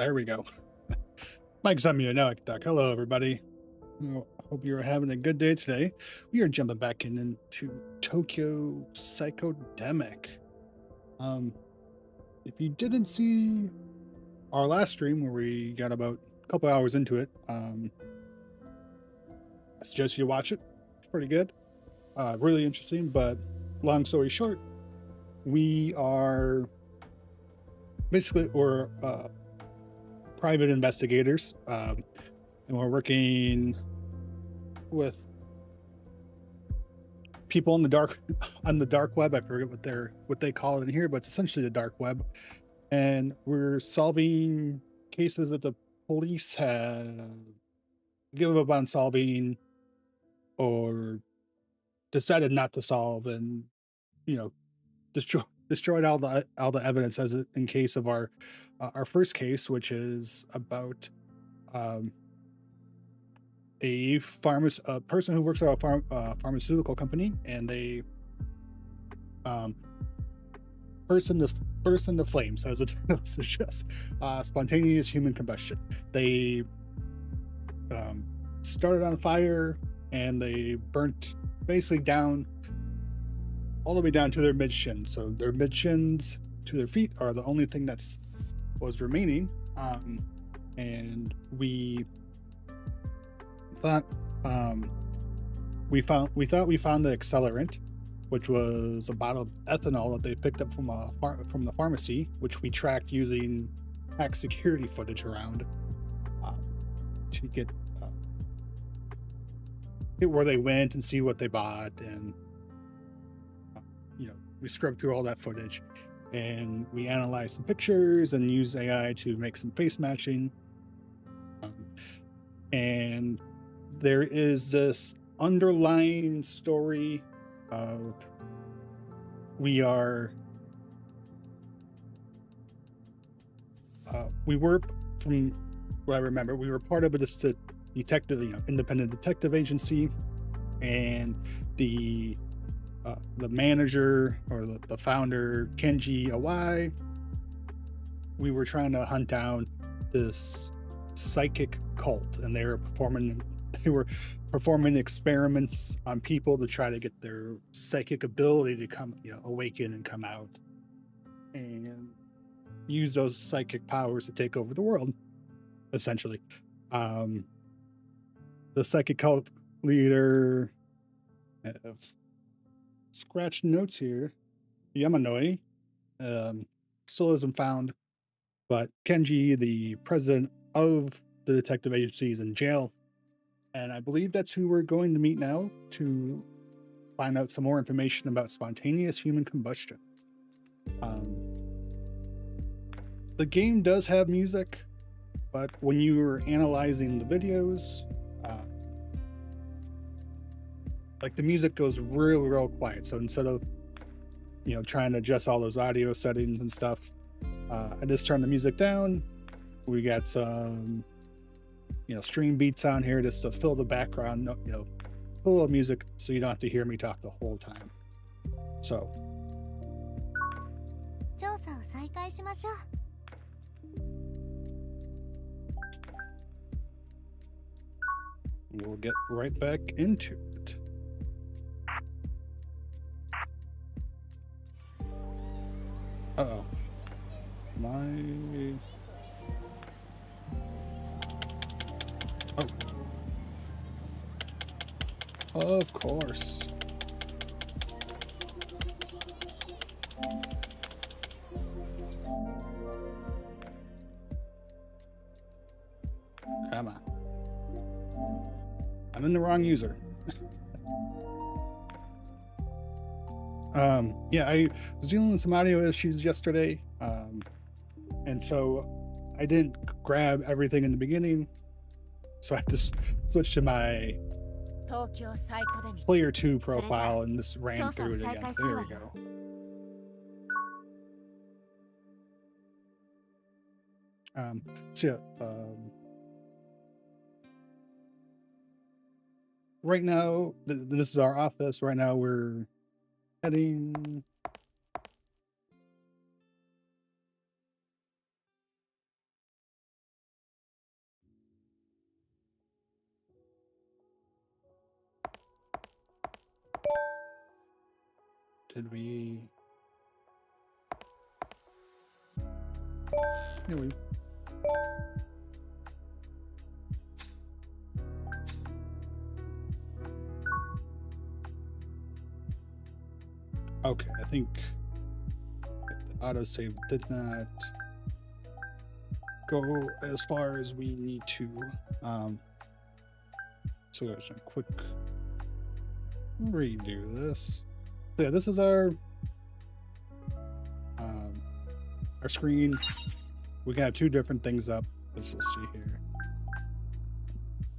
There we go. Mike's on mute. Now I can talk. Hello, everybody. Hope you're having a good day today. We are jumping back into Tokyo Psychodemic. Um, if you didn't see our last stream where we got about a couple hours into it, I suggest you watch it. It's pretty good. Really interesting, but long story short, we are basically, we're private investigators, and we're working with people on the dark web. I forget what they call it in here, but it's essentially the dark web. And we're solving cases that the police have given up on solving or decided not to solve, and you know, destroyed all the evidence, as in case of our first case, which is about um a person who works at a pharmaceutical company, and they um burst into flames, as it suggests. Spontaneous human combustion. They um started on fire, and they burnt basically down all the way down to their mid shin. So their mid shins to their feet are the only thing that's was remaining. And we thought we thought we found the accelerant, which was a bottle of ethanol that they picked up from the pharmacy, which we tracked using hack security footage around, to get where they went and see what they bought. And we scrubbed through all that footage, and we analyzed some pictures and used AI to make some face matching. And there is this underlying story of we were, from what I remember, we were part of this independent detective agency, and the manager, or the founder, Kenji Awai, we were trying to hunt down this psychic cult, and they were performing experiments on people to try to get their psychic ability to come, awaken and come out, and use those psychic powers to take over the world, essentially. The psychic cult leader, scratched notes here, Yamanoi, still isn't found, but Kenji, the president of the detective agency, is in jail, and I believe that's who we're going to meet now to find out some more information about spontaneous human combustion. The game does have music, but when you were analyzing the videos, like, the music goes real quiet. So instead of trying to adjust all those audio settings and stuff, I just turned the music down. We got some stream beats on here just to fill the background, full of music, so you don't have to hear me talk the whole time. So we'll get right back into it. Uh-oh. Oh, of course. Come on. I'm in the wrong user. Yeah, I was dealing with some audio issues yesterday, and so I didn't grab everything in the beginning, so I just switched to my Tokyo Psychodemic player 2 profile and just ran through it again. There we go. Right now, this is our office. Right now we're heading Did we? Yeah, we. Okay, I think the autosave did not go as far as we need to. So there's a quick redo this. So yeah, this is our screen. We can have two different things up, as we'll see here.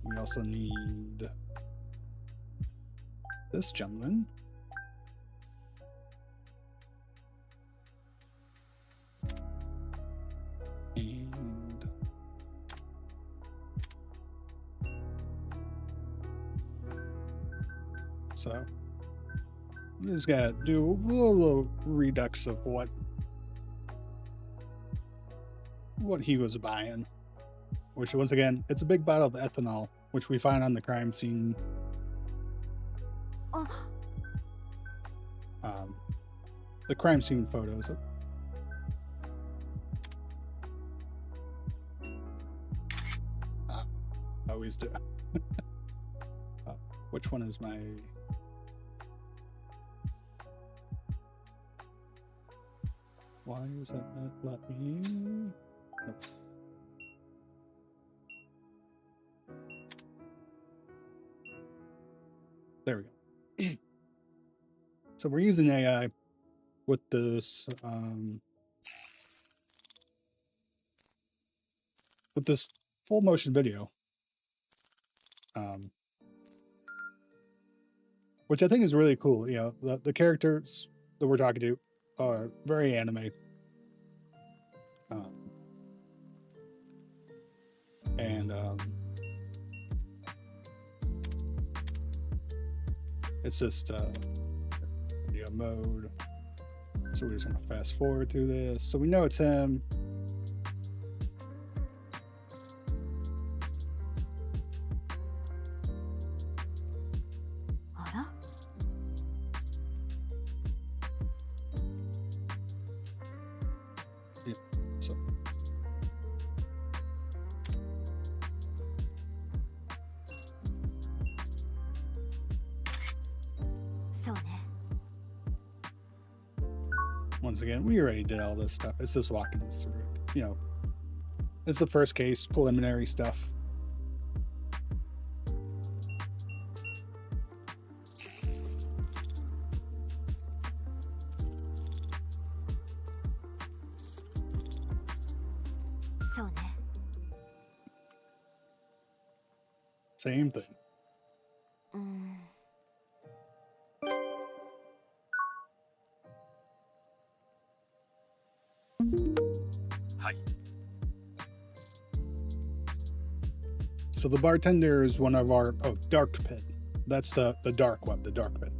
We also need this gentleman. And so you just gotta do a little redux of what he was buying, which once again, it's a big bottle of ethanol, which we find on the crime scene. The crime scene photos. Always do. Which one is my? Why is that not let me? Nope. There we go. So we're using AI with this full motion video, which I think is really cool. You know, the characters that we're talking to are very anime, and it's just video mode. So we're just gonna fast forward through this, so we know it's him. Yeah, so. Once again, we already did all this stuff. It's just walking us through it. You know, it's the first case, preliminary stuff. Same thing. So the bartender is one of our dark pit. That's the dark web, the dark pit.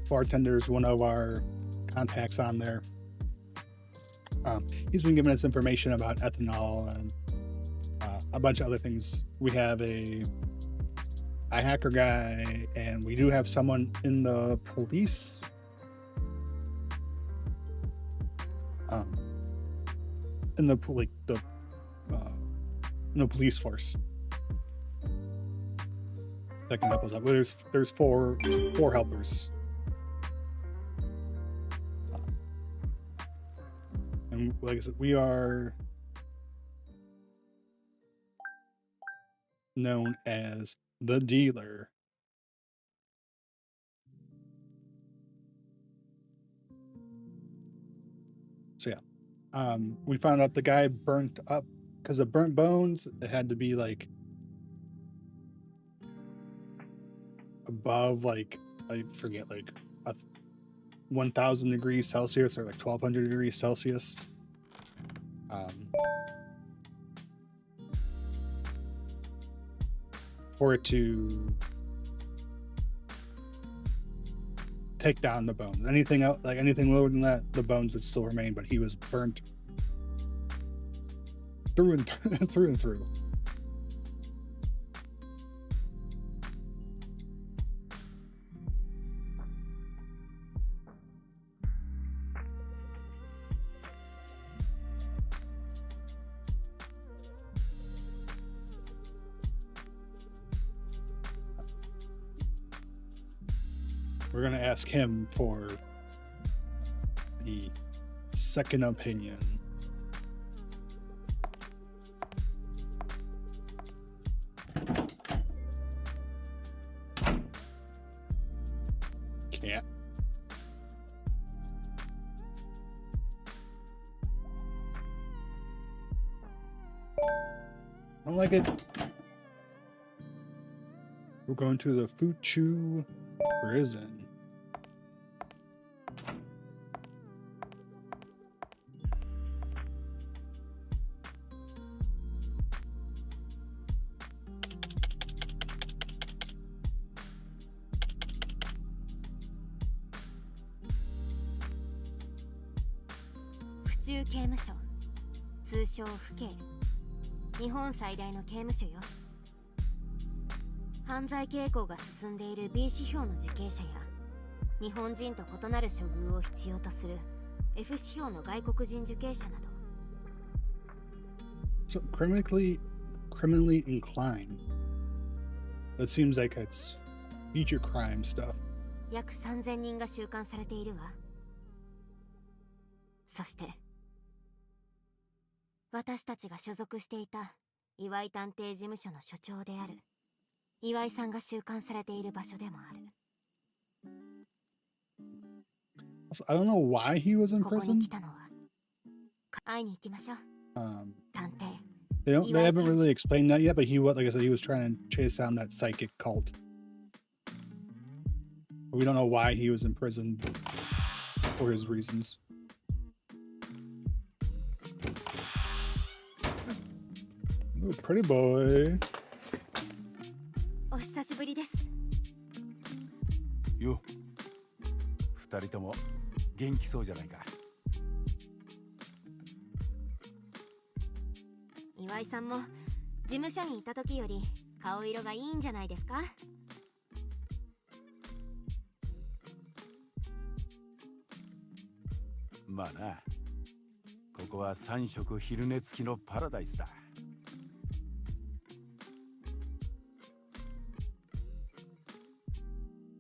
Bartender is one of our contacts on there. He's been giving us information about ethanol and a bunch of other things. We have a hacker guy, and we do have someone in the police. In the police force that can help us out. There's four helpers, and like I said, we are known as the dealer. So yeah, we found out the guy burnt up because of burnt bones. It had to be like above, like, I forget, like 1,000 degrees Celsius or like 1,200 degrees Celsius. For it to take down the bones. Anything else, like anything lower than that, the bones would still remain, but he was burnt through and through. We're gonna ask him for the second opinion. Can't. I don't like it. We're going to the Fuchu prison. Fuchu 刑務所、通称府警。日本最大の刑務所よ。犯罪傾向が進んでいる B 指標の受刑者や日本人と異なる処遇を必要とする F 指標の外国人受刑者など。So criminally inclined. That seems like it's future crime stuff. 約3000人が収監されているわ。そして私たちが所属していた岩井探偵事務所の所長である岩井さんが収監されている場所でもある。Also, I don't know why he was in ここに prison. 来たのは会いに行きましょう。探偵。They haven't really explained that yet, but like I said, he was trying to chase down that psychic cult. But we don't know why he was in prison or his reasons. Ooh, pretty boy. お久しぶりです。よ、二人とも元気そうじゃないか。岩井さんも事務所にいた時より顔色がいいんじゃないですか。まあな、ここは3食昼寝付きのパラダイスだ。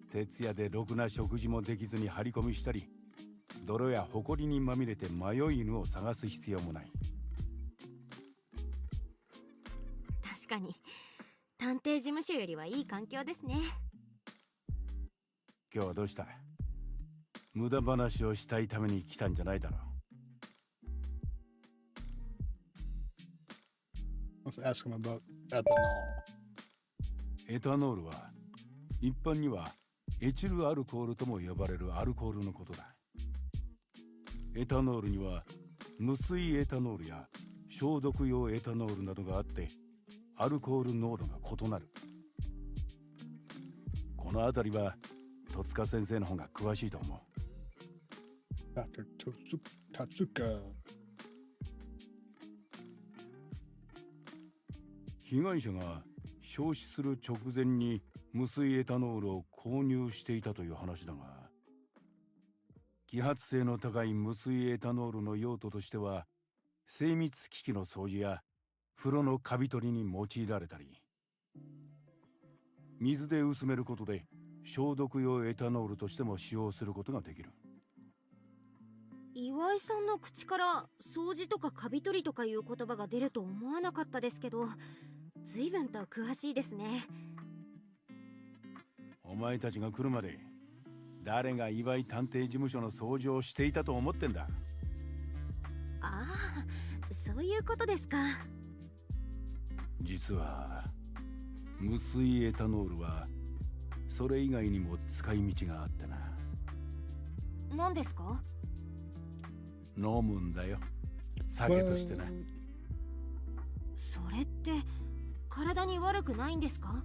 徹夜でろくな食事もできずに張り込みしたり、泥や埃にまみれて迷い犬を探す必要もない。確かに探偵事務所よりはいい環境ですね。今日はどうした？無駄話をしたいために来たんじゃないだろう。Let's ask him about ethanol. エタノールは一般にはエチルアルコールとも呼ばれるアルコールのことだ。エタノールには無水エタノールや消毒用エタノールなどがあってアルコール濃度が異なる。このあたりは戸塚先生の方が詳しいと思う。Dr. Tatsuka. 被害者が焼死する直前に無水エタノールを購入していたという話だが、揮発性の高い無水エタノールの用途としては精密機器の掃除や風呂のカビ取りに用いられたり、水で薄めることで消毒用エタノールとしても使用することができる。岩井さんの口から掃除とかカビ取りとかいう言葉が出ると思わなかったですけど、随分と詳しいですね。お前たちが来るまで誰が岩井探偵事務所の掃除をしていたと思ってんだ。ああ、そういうことですか。実は無水エタノールはそれ以外にも使い道があってな。何ですか？飲むんだよ、酒としてな。それって体に悪くないんですか？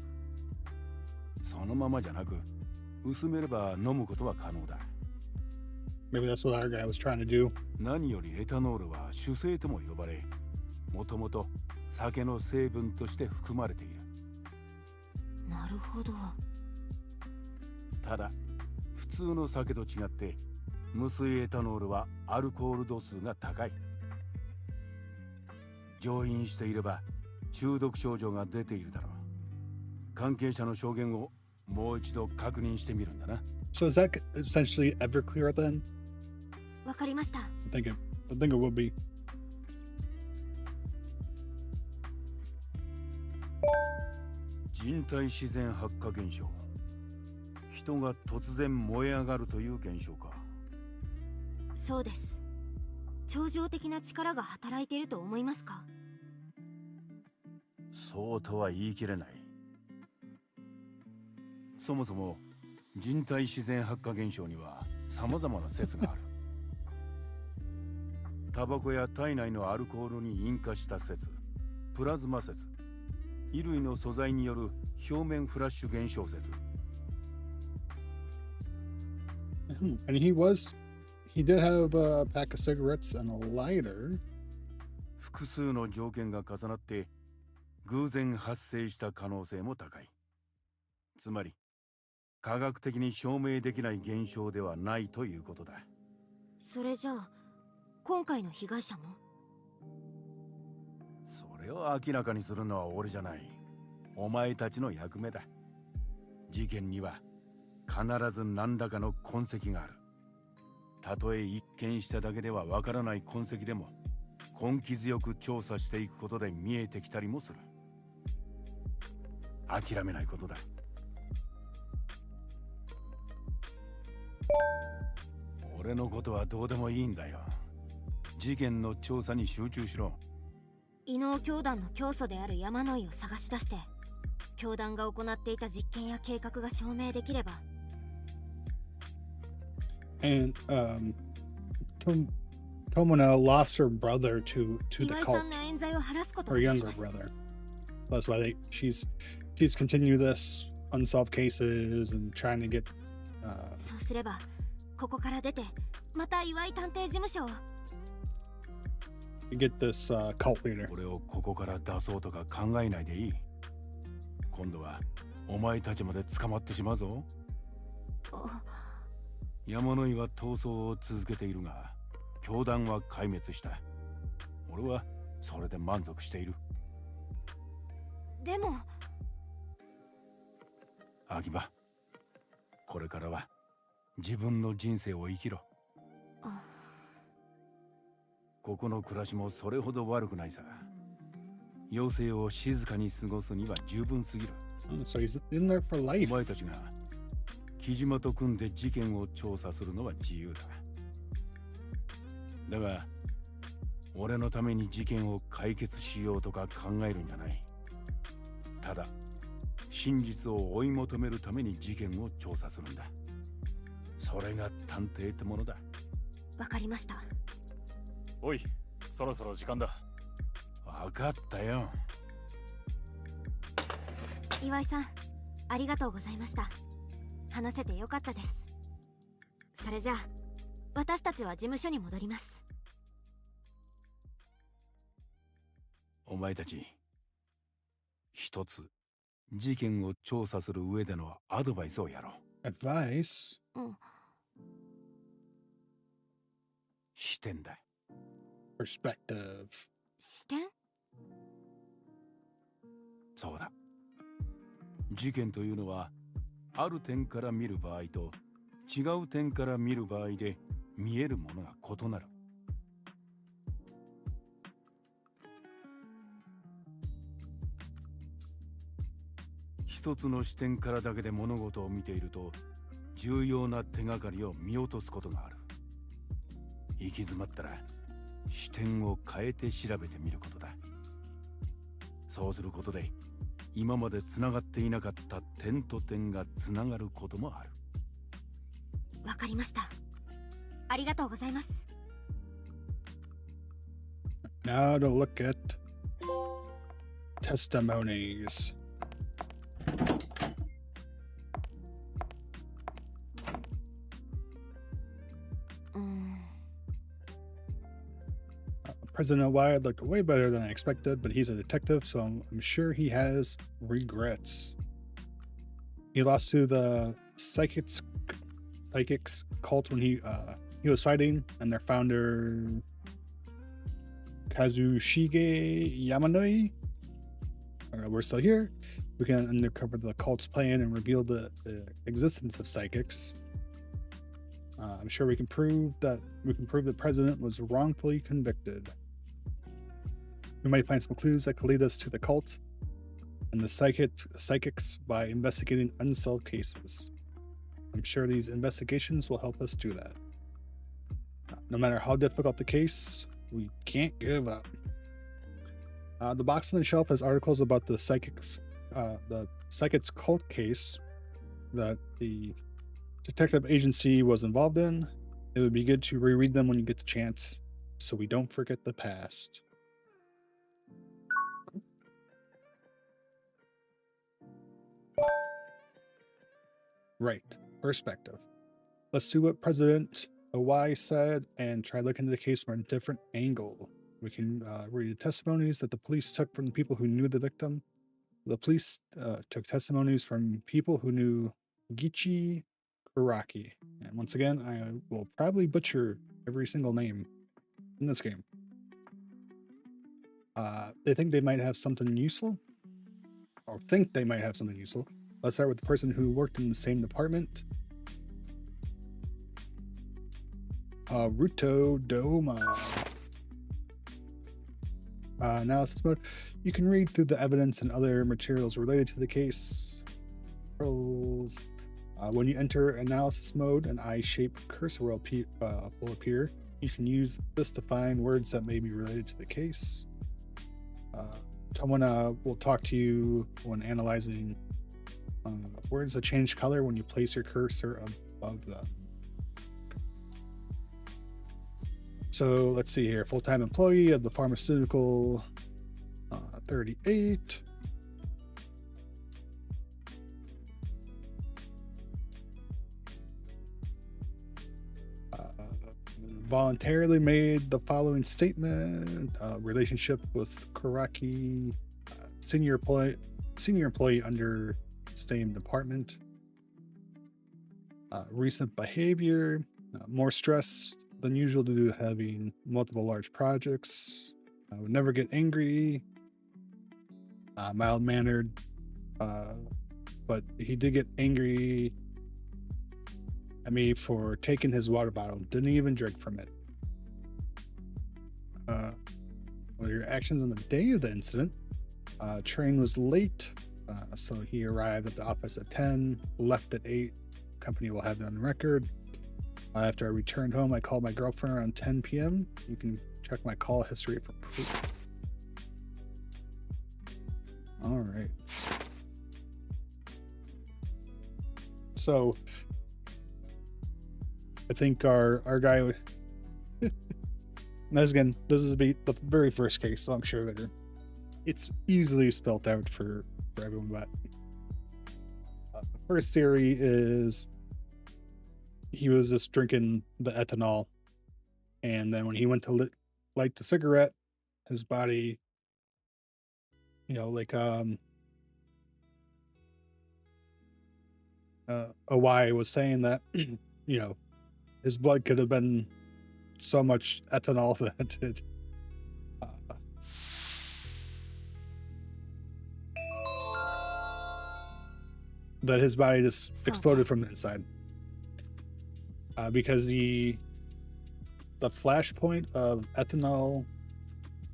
そのままじゃなく薄めれば飲むことは可能だ。 Maybe that's what our guy was trying to do. 何よりエタノールは酒精とも呼ばれ、もともと酒の成分として含まれている。なるほど。ただ普通の酒と違って無水エタノールはアルコール度数が高い。上飲していれば中毒症状が出ているだろう。関係者の証言をもう一度確認してみるんだな。So is that essentially Everclear then? わかりました。I think it would be. 人体自然発火現象。人が突然燃え上がるという現象か。そうです。超常的な力が働いていると思いますか？そうとは言い切れない。そもそも人体自然発火現象には様々な説がある。タバコや体内のアルコールに引火した説、プラズマ説、衣類の素材による表面フラッシュ現象説。And he did have a pack of cigarettes and a lighter. 複数の条件が重なって偶然発生した可能性も高い。つまり科学的に証明できない現象ではないということだ。それじゃあ今回の被害者も？それを明らかにするのは俺じゃない。お前たちの役目だ。事件には必ず何らかの痕跡がある。たとえ一見しただけではわからない痕跡でも根気強く調査していくことで見えてきたりもする。諦めないことだ。俺のことはどうでもいいんだよ。事件の調査に集中しろ。異能教団の教祖である山野井を探し出して教団が行っていた実験や計画が証明できれば。And Tomona lost her brother to the 岩井 cult, さんの冤罪を晴らすことが her でき younger ます。 brother. That's why she's continued this unsolved cases and trying to get そうすればここから出てまた岩井探偵事務所を。get this cult leader. 俺をここから出そうとか考えないでいい。今度はお前たちまで捕まってしまうぞ。山野井は逃走を続けているが教団は壊滅した。俺はそれで満足している。でも秋葉、これからは自分の人生を生きろ。ここの暮らしもそれほど悪くないさ。余生を静かに過ごすには十分すぎる。So he's in there for お life. 前たちが木島と組んで事件を調査するのは自由だ。だが俺のために事件を解決しようとか考えるんじゃない。ただ真実を追い求めるために事件を調査するんだ。それが探偵ってものだ。わかりました。おい、そろそろ時間だ。分かったよ。岩井さん、ありがとうございました。話せてよかったです。それじゃあ私たちは事務所に戻ります。お前たち一つ事件を調査する上でのアドバイスをやろう。Advice? 視点だ。Perspective. 視点？そうだ。事件というのはある点から見る場合と違う点から見る場合で見えるものが異なる。一つの視点からだけで物事を見ていると重要な手がかりを見落とすことがある。行き詰まったら視点を変えて調べてみることだ。そうすることで今までつながっていなかった点と点がつながることもある。わかりました。ありがとうございます。Now to look at testimonies. President Wyatt looked way better than I expected, but he's a detective, so I'm sure he has regrets. He lost to the psychics cult when he was fighting, and their founder Kazushige Yamanoi. We're still here. We can uncover the cult's plan and reveal the existence of psychics. I'm sure we can prove the president was wrongfully convicted. We might find some clues that could lead us to the cult and the psychics by investigating unsolved cases. I'm sure these investigations will help us do that. No matter how difficult the case, we can't give up. The box on the shelf has articles about the psychics cult case that the detective agency was involved in. It would be good to reread them when you get the chance, so we don't forget the past. Right, perspective. Let's do what President Awai said and try looking at the case from a different angle. We can read the testimonies that the police took from the people who knew the victim. The police took testimonies from people who knew Gichi Kuraki. And once again, I will probably butcher every single name in this game. They think they might have something useful. Or think they might have something useful. Let's start with the person who worked in the same department. Ruto Doma. Analysis mode. You can read through the evidence and other materials related to the case. When you enter analysis mode, an eye-shaped cursor will appear. You can use this to find words that may be related to the case. Someone will talk to you when analyzing words that change color when you place your cursor above them. So let's see here. Full-time employee of the pharmaceutical 38. Voluntarily made the following statement. Relationship with Kuraki, senior employee under same department. Recent behavior, more stress than usual due to having multiple large projects. Would never get angry. Mild-mannered, but he did get angry at me for taking his water bottle. Didn't even drink from it. Well, your actions on the day of the incident. Train was late, so he arrived at the office at 10, left at 8. Company will have it on record. After I returned home, I called my girlfriend around 10 p.m. You can check my call history for proof. All right. So I think our guy. As again, this is the very first case, so I'm sure that it's easily spelt out for everyone. But the first theory is he was just drinking the ethanol, and then when he went to light the cigarette, his body, Awai was saying that, his blood could have been so much ethanol that it that his body just exploded from the inside. Because the flash point of ethanol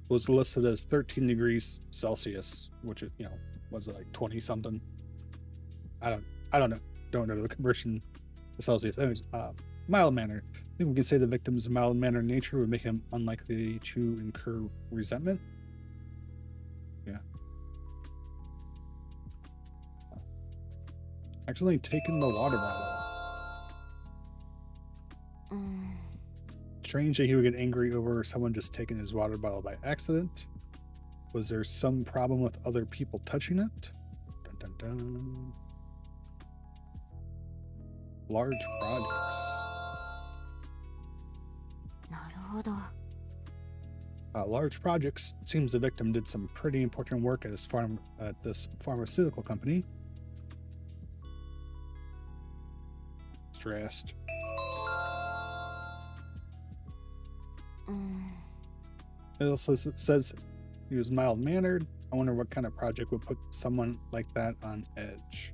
was listed as 13 degrees Celsius, which is, was it like 20 something? I don't know. Don't know the conversion to Celsius. Anyways, mild-mannered. I think we can say the victim's mild-mannered nature would make him unlikely to incur resentment. Yeah. Accidentally taking the water bottle. Strange that he would get angry over someone just taking his water bottle by accident. Was there some problem with other people touching it? Dun, dun, dun. Large projects. Large projects. Seems the victim did some pretty important work at this pharmaceutical company. Stressed. It also says he was mild-mannered. I wonder what kind of project would put someone like that on edge.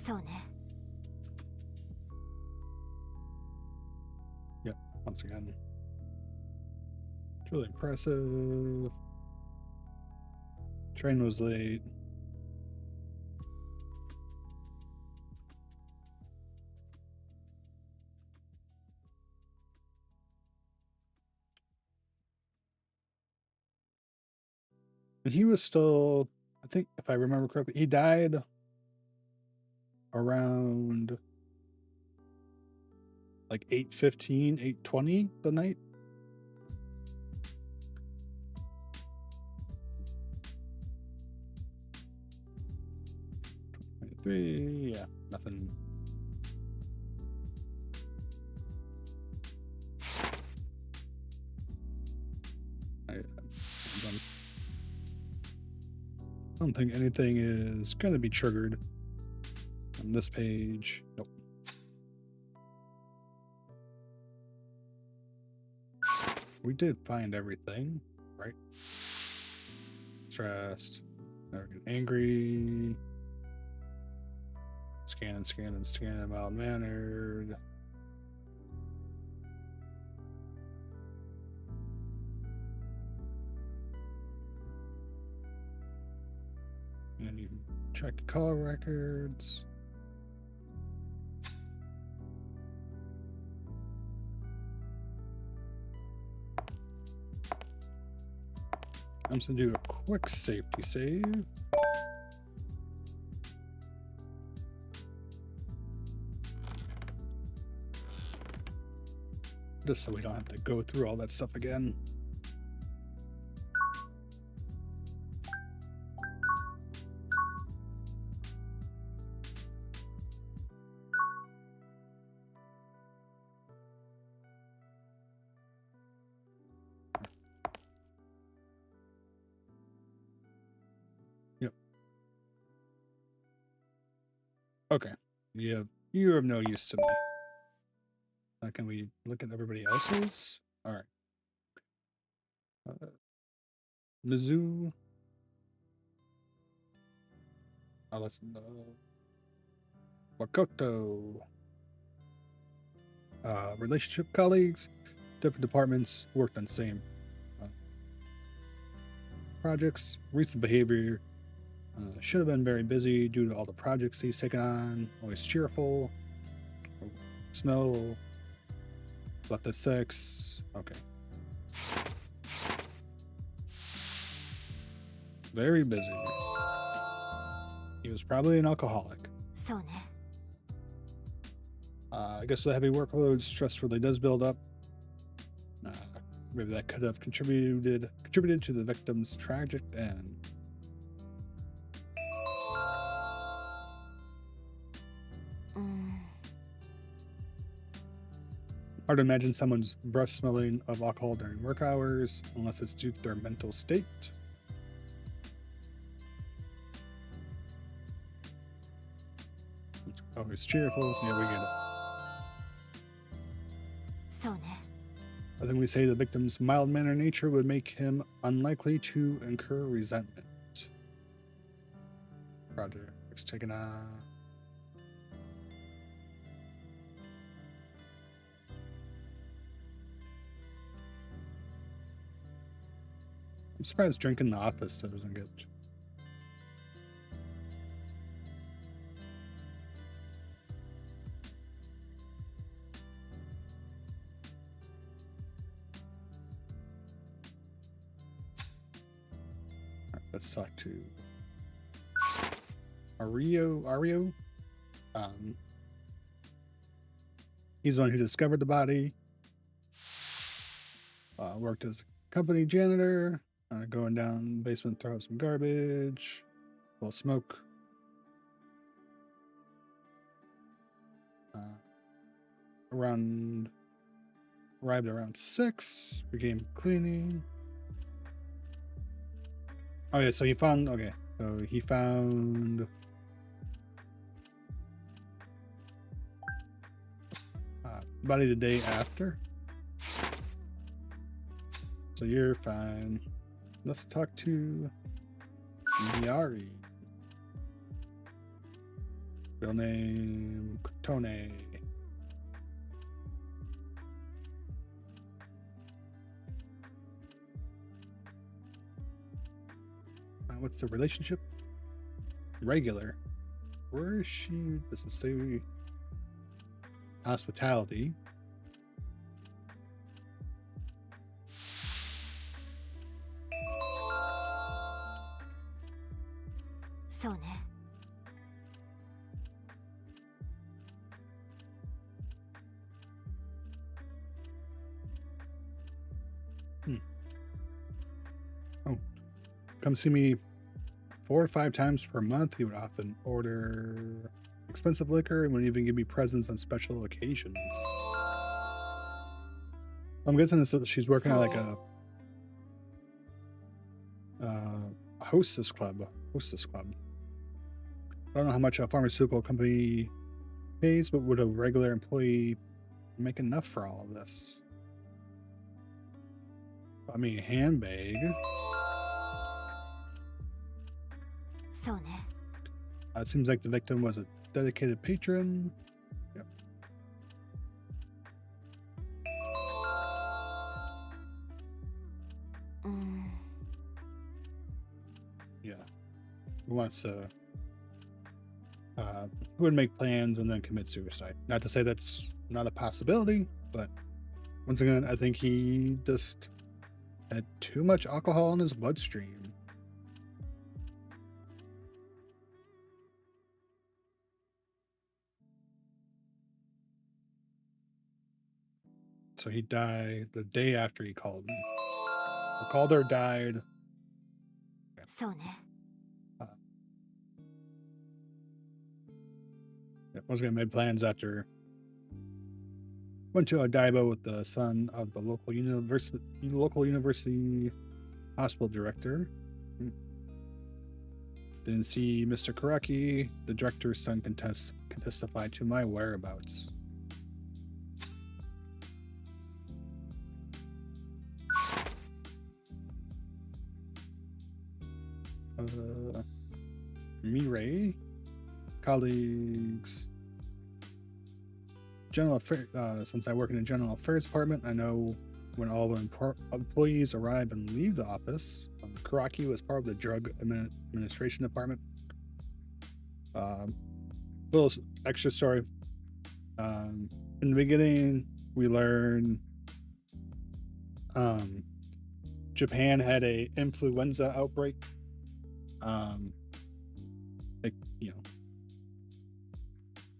そうね。 Once again, it's really impressive. Train was late. And he was still, I think, if I remember correctly, he died around like 8:15, 8:20 the night. Yeah, nothing. I don't think anything is going to be triggered on this page. Nope. We did find everything, right? Stressed, angry, scanning, mild-mannered. And you can check color records. I'm just gonna do a quick safety save. Just so we don't have to go through all that stuff again. Yep. Okay. Yeah, you're of no use to me. Can we look at everybody else's? All right. Mizzou. Oh, let's Wakoto. Relationship colleagues, different departments, worked on same projects. Recent behavior. Should have been very busy due to all the projects he's taken on. Always cheerful. Smell. Left at 6. Okay. Very busy. He was probably an alcoholic. そうね。 I guess the heavy workload, stress really does build up. Maybe that could have contributed to the victim's tragic end. Hard to imagine someone's breath smelling of alcohol during work hours, unless it's due to their mental state. Always cheerful. Yeah, we get it. そうね。 I think we say the victim's mild-mannered nature would make him unlikely to incur resentment. Projects taken on. I'm surprised drinking in the office doesn't get. Let's talk to Ario. He's the one who discovered the body. Worked as a company janitor. Going down the basement, throw out some garbage. Full of smoke. Arrived around 6. Began cleaning. Oh yeah, so he found, okay, so he found body the day after. So you're fine. Let's talk to Yari. Real name Kotone. What's the relationship? Regular. Where is she? Doesn't say. Hospitality.そうね。Oh, come see me 4 to 5 times per month. He would often order expensive liquor and would even give me presents on special occasions. I'm guessing this, she's working at like a hostess club. I don't know how much a pharmaceutical company pays, but would a regular employee make enough for all of this? I mean, handbag. そうね。 It seems like the victim was a dedicated patron. Yep. Yeah. Who wants to who would make plans and then commit suicide? Not to say that's not a possibility, but once again, I think he just had too much alcohol in his bloodstream. So he died the day after he called me. Or called or died. そうね。 Once again, made plans after went to Odaiba with the son of the local university hospital director. Didn't see Mr. Karaki. The director's son can testify to my whereabouts. Mirai, colleagues, general affairs. Since I work in the general affairs department, I know when all the employees arrive and leave the office. Karaki was part of the drug administration department. Little extra story. In the beginning, we learn Japan had a influenza outbreak.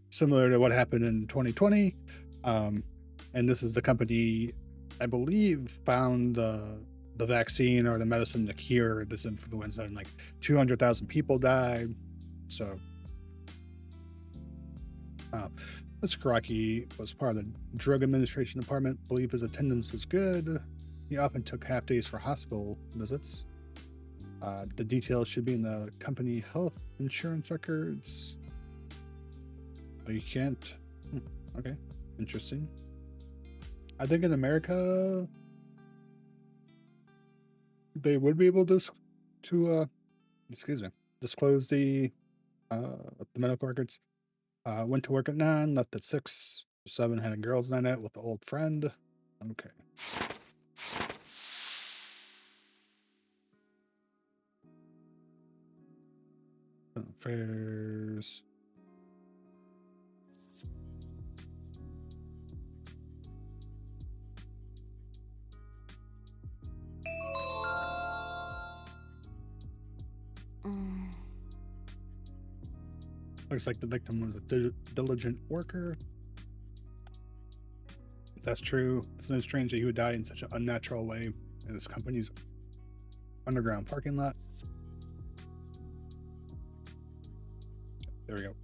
Similar to what happened in 2020. And this is the company, I believe, found the vaccine or the medicine to cure this influenza, and like 200,000 people died. So Mr. Karaki was part of the drug administration department. I believe his attendance was good. He often took half days for hospital visits. The details should be in the company health insurance records. But you can't. Okay, interesting. I think in America, they would be able to disclose the medical records. Went to work at 9, left at 6. 7 had a girls' night out with an old friend. Okay. Affairs. Looks like the victim was a diligent worker. If that's true, it's no strange that he would die in such an unnatural way in this company's underground parking lot. There we go.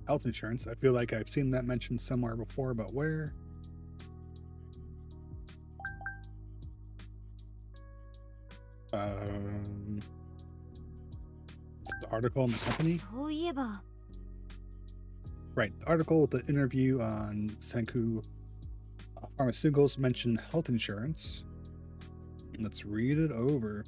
Health insurance. I feel like I've seen that mentioned somewhere before, but where? The article in the company. そういえば。 Right, the article with the interview on Senku Pharmaceuticals mentioned health insurance. Let's read it over.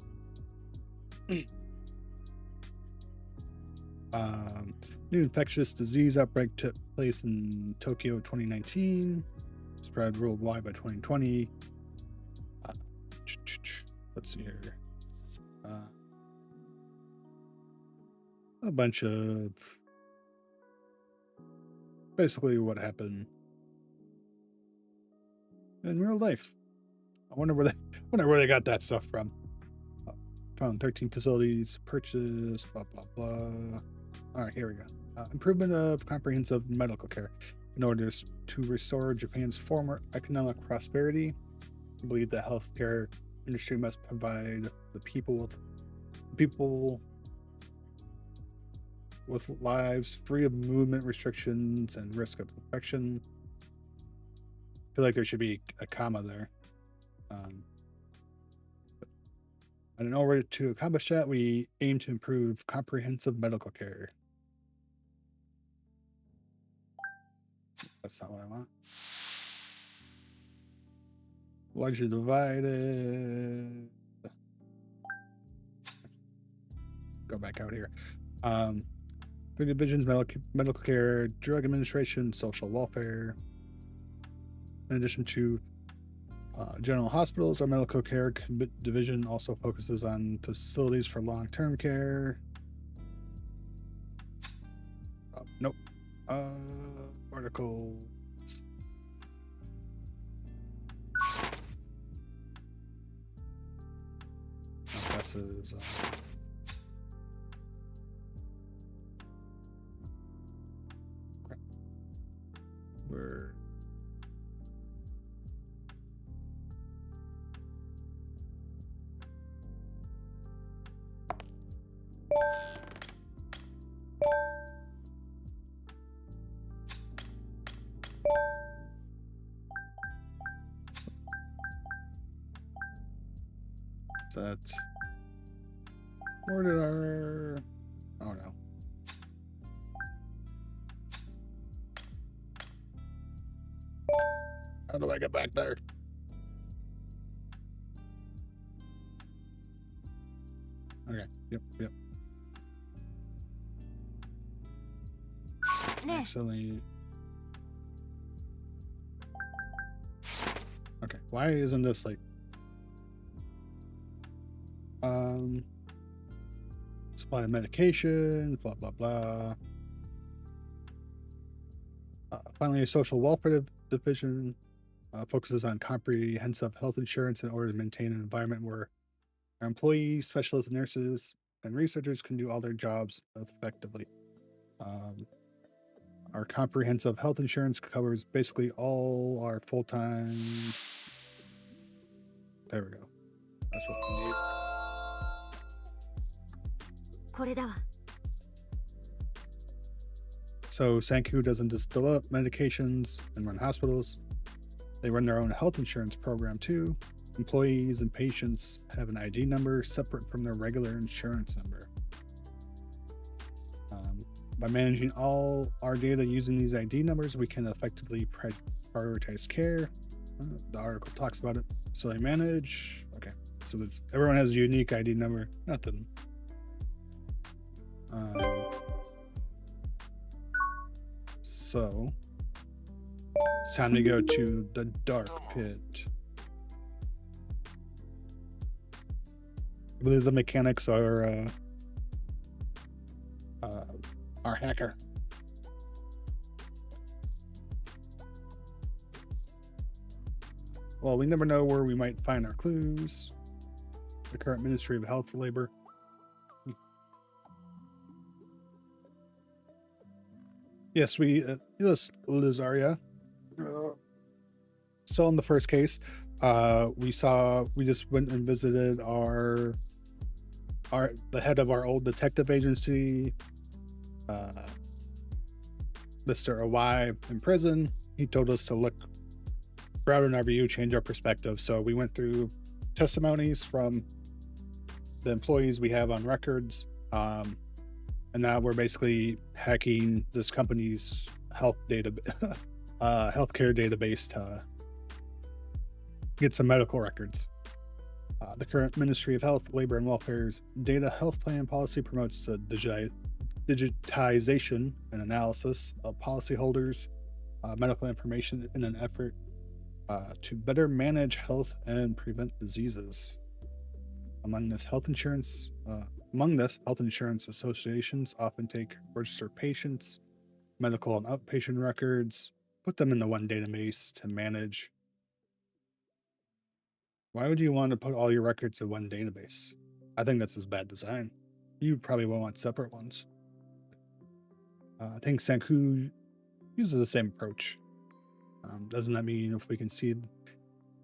New infectious disease outbreak took place in Tokyo 2019, spread worldwide by 2020. Let's see here. A bunch of basically what happened in real life. I wonder where they got that stuff from. Found 13 facilities, purchased, blah blah blah. All right, here we go. Improvement of comprehensive medical care in order to restore Japan's former economic prosperity. I believe the healthcare industry must provide the people with lives free of movement restrictions and risk of infection. I feel like there should be a comma there. And in order to accomplish that, we aim to improve comprehensive medical care. That's not what I want. Largely divided. Go back out here. 3 divisions: medical care, drug administration, social welfare. In addition to general hospitals, our medical care division also focuses on facilities for long-term care. Nope. Article. This is. Crap. Where? That where did our oh no how do I get back there? Okay, yep Actually, okay, why isn't this like supply of medication, blah blah blah. Finally, a social welfare division focuses on comprehensive health insurance in order to maintain an environment where our employees, specialists, nurses, and researchers can do all their jobs effectively. Our comprehensive health insurance covers basically all our full-time. There we go. That's what we need. So Sanku doesn't just develop medications and run hospitals. They run their own health insurance program too. Employees and patients have an ID number separate from their regular insurance number. By managing all our data using these ID numbers, we can effectively prioritize care. The article talks about it. So they manage. Okay, so everyone has a unique ID number. Nothing. So it's time to go to the dark pit. I believe the mechanics are our hacker. Well, we never know where we might find our clues. The current Ministry of Health and Labor. Yes, we Lizaria. So in the first case, we just went and visited the head of our old detective agency, Mr. Awai, in prison. He told us to look, broaden our view, change our perspective. So we went through testimonies from the employees we have on records, and now we're basically hacking this company's healthcare database to get some medical records. The current Ministry of Health, Labor and Welfare's Data Health Plan policy promotes the digitization and analysis of policyholders' medical information in an effort to better manage health and prevent diseases. Among this, health insurance associations often take registered patients, medical and outpatient records, put them into one database to manage. Why would you want to put all your records in one database? I think that's just bad design. You probably will want separate ones. I think Sanku uses the same approach. Does that mean if we can see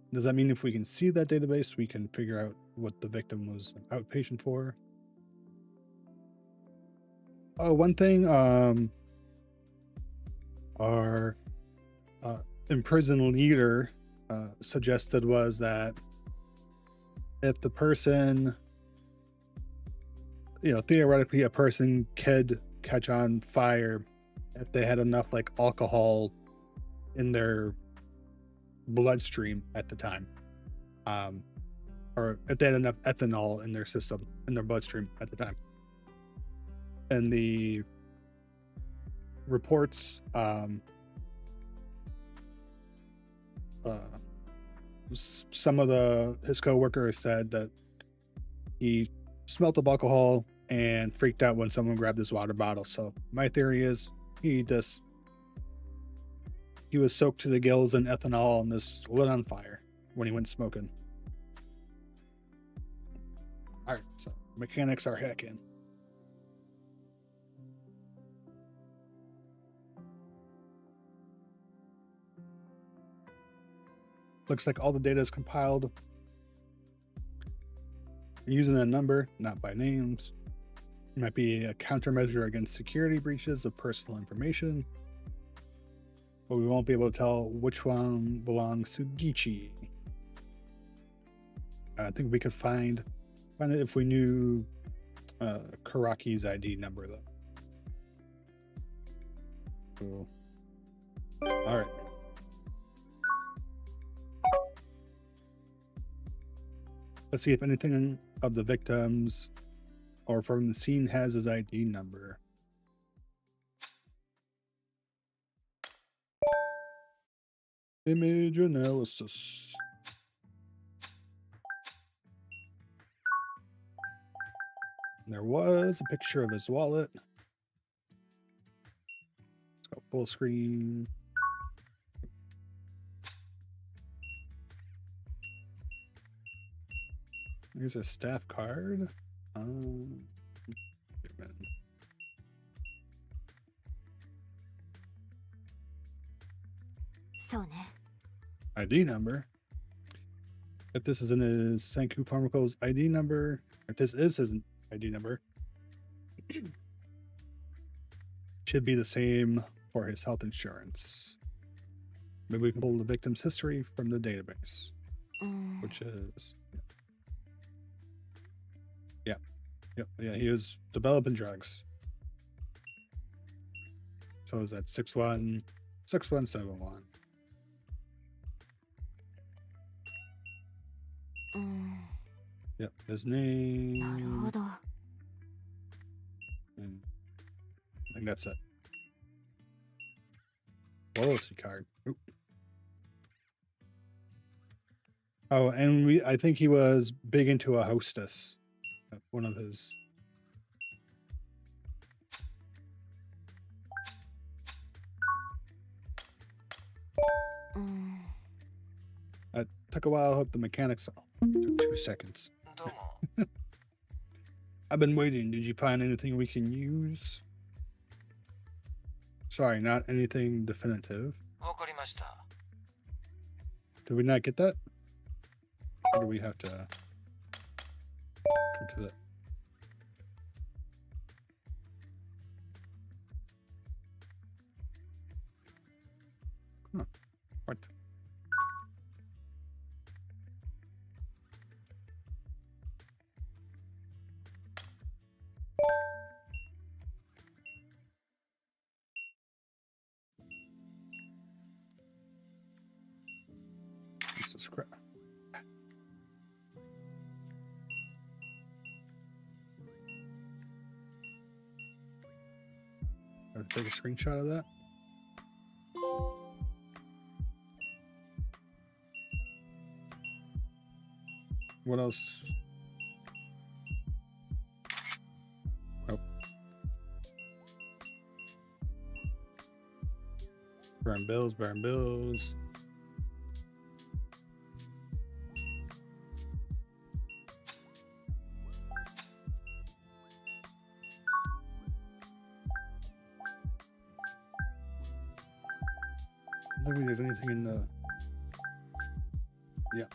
that database, we can figure out what the victim was an outpatient for? Oh, one thing our imprisoned leader suggested was that if the person, theoretically a person could catch on fire if they had enough like alcohol in their bloodstream at the time, or if they had enough ethanol in their system, in their bloodstream at the time. And the reports, some of his co-workers said that he smelt of alcohol and freaked out when someone grabbed his water bottle. So my theory is he was soaked to the gills in ethanol and just lit on fire when he went smoking. All right, so mechanics are hacking. Looks like all the data is compiled using a number, not by names. It might be a countermeasure against security breaches of personal information, but we won't be able to tell which one belongs to Gichi. I think we could find it if we knew Karaki's ID number, though. Cool. All right. Let's see if anything of the victims or from the scene has his ID number. Image analysis. And there was a picture of his wallet. Let's go full screen. Here's a staff card. ID number. If this is in his Sanku Pharmacos ID number, if this is his ID number, should be the same for his health insurance. Maybe we can pull the victim's history from the database, which is yeah, he was developing drugs. So is that 6171? Yep, his name. And I think that's it. Loyalty card. Oop. Oh, and I think he was big into a hostess. One of his. It took a while. I hope the mechanics took 2 seconds. I've been waiting. Did you find anything we can use? Sorry, not anything definitive. Did we not get that? Or do we have to come to that? Huh. What? Jesus Christ. I'll take a screenshot of that. What else? Oh. Burn bills, burn bills. I don't think there's anything in the... Yeah.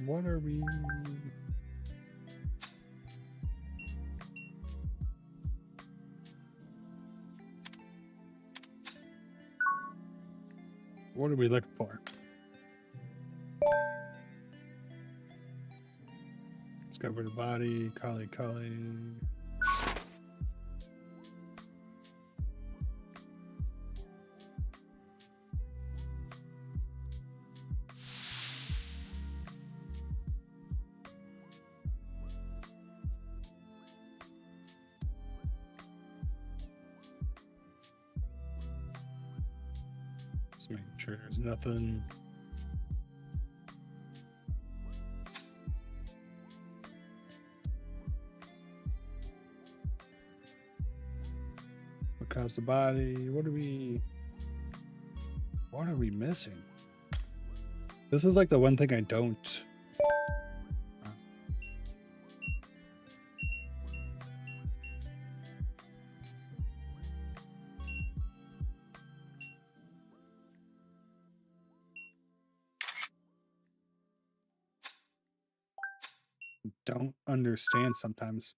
What are we... What are we looking for? Discover the body, colleague. Just making sure there's nothing. What caused the body? What are we missing? This is like the one thing I don't. Don't understand sometimes.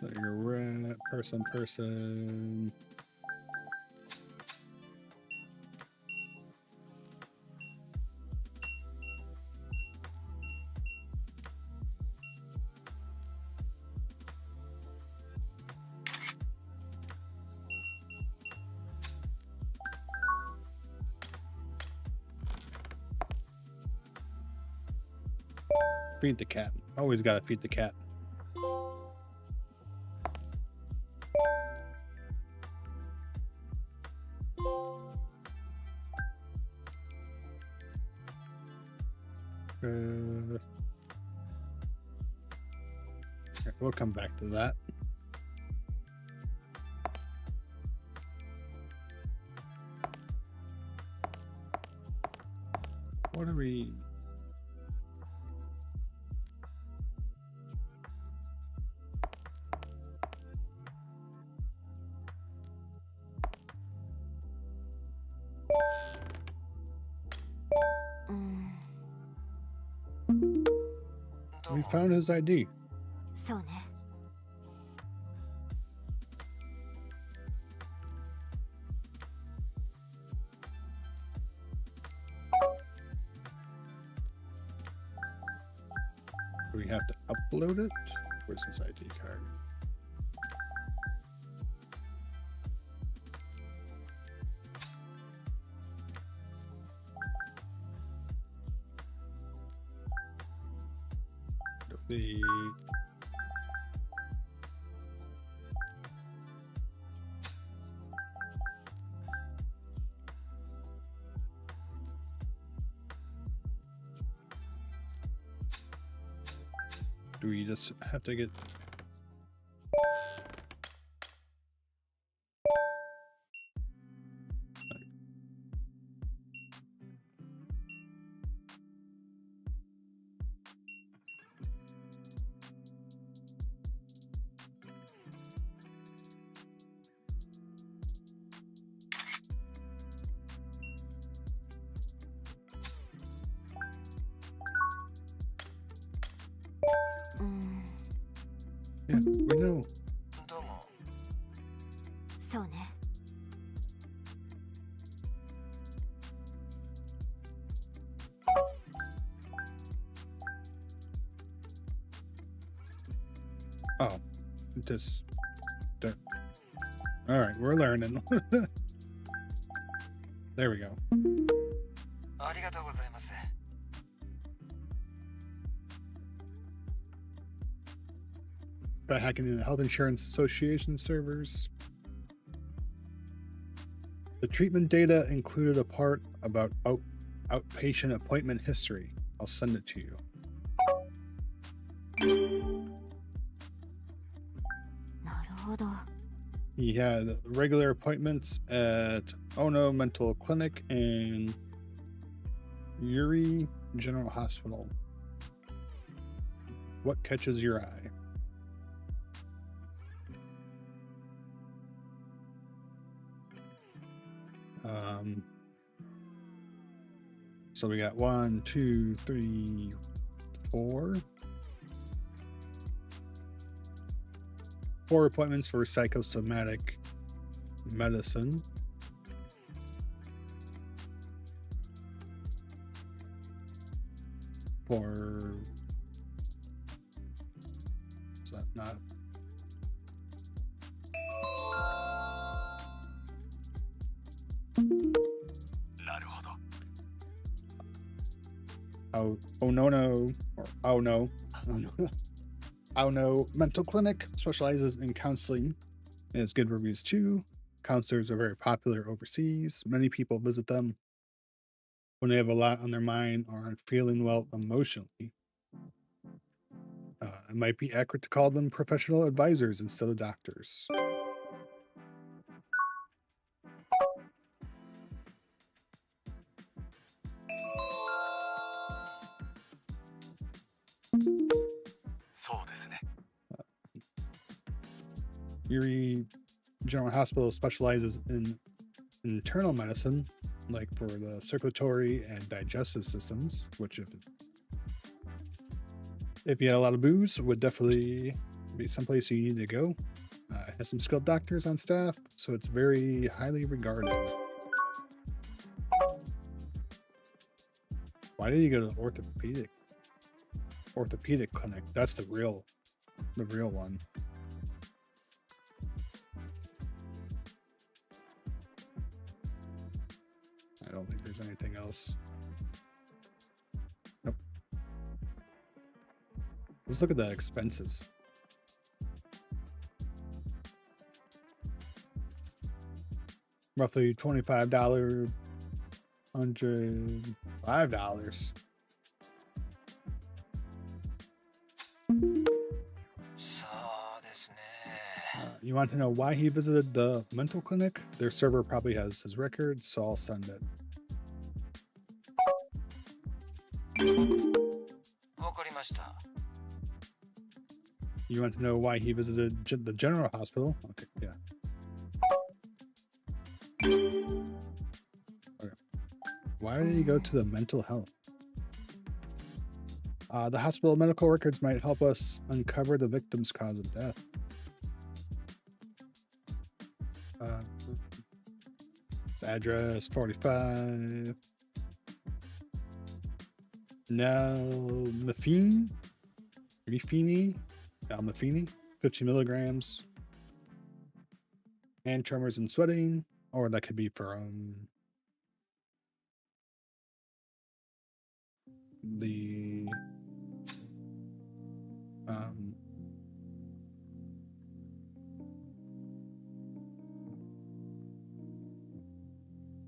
Like a rat, person. Feed the cat. Always gotta feed the cat. We'll come back to that. What are we... We found his ID. そうね。 Do we have to upload it? Where's his ID card? The do we just have to get Yeah, we know. どうも。そうね。 Oh, just don't. All right, we're learning. There we go. ありがとうございます。 By hacking into Health Insurance Association servers. The treatment data included a part about outpatient appointment history. I'll send it to you. なるほど。 He had regular appointments at Ono Mental Clinic and Yuri General Hospital. What catches your eye? So we got 1, 2, 3, 4. 4 appointments for psychosomatic medicine. For is that not? Oh no, or oh no. Ono Mental Clinic specializes in counseling and has good reviews too. Counselors are very popular overseas. Many people visit them when they have a lot on their mind or aren't feeling well emotionally. It might be accurate to call them professional advisors instead of doctors. Erie General Hospital specializes in internal medicine, like for the circulatory and digestive systems, which if you had a lot of booze, would definitely be someplace you need to go. It has some skilled doctors on staff, so it's very highly regarded. Why did you go to the orthopedic clinic? That's the real one. I don't think there's anything else. Nope. Let's look at the expenses. Roughly $25, $105. You want to know why he visited the mental clinic? Their server probably has his record, so I'll send it. You want to know why he visited the general hospital? Okay, yeah. Okay. Why did he go to the mental health? The hospital medical records might help us uncover the victim's cause of death. Its address 45. Nalmefene, 50 milligrams. Hand tremors and sweating, or that could be from the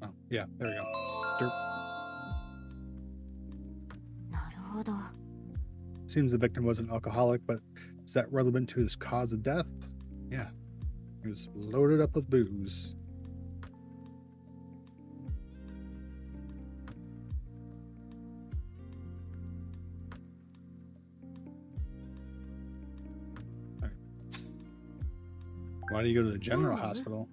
oh yeah, there we go. Derp. Seems the victim was an alcoholic, but is that relevant to his cause of death? Yeah, he was loaded up with booze. Right. Why do you go to the general hospital?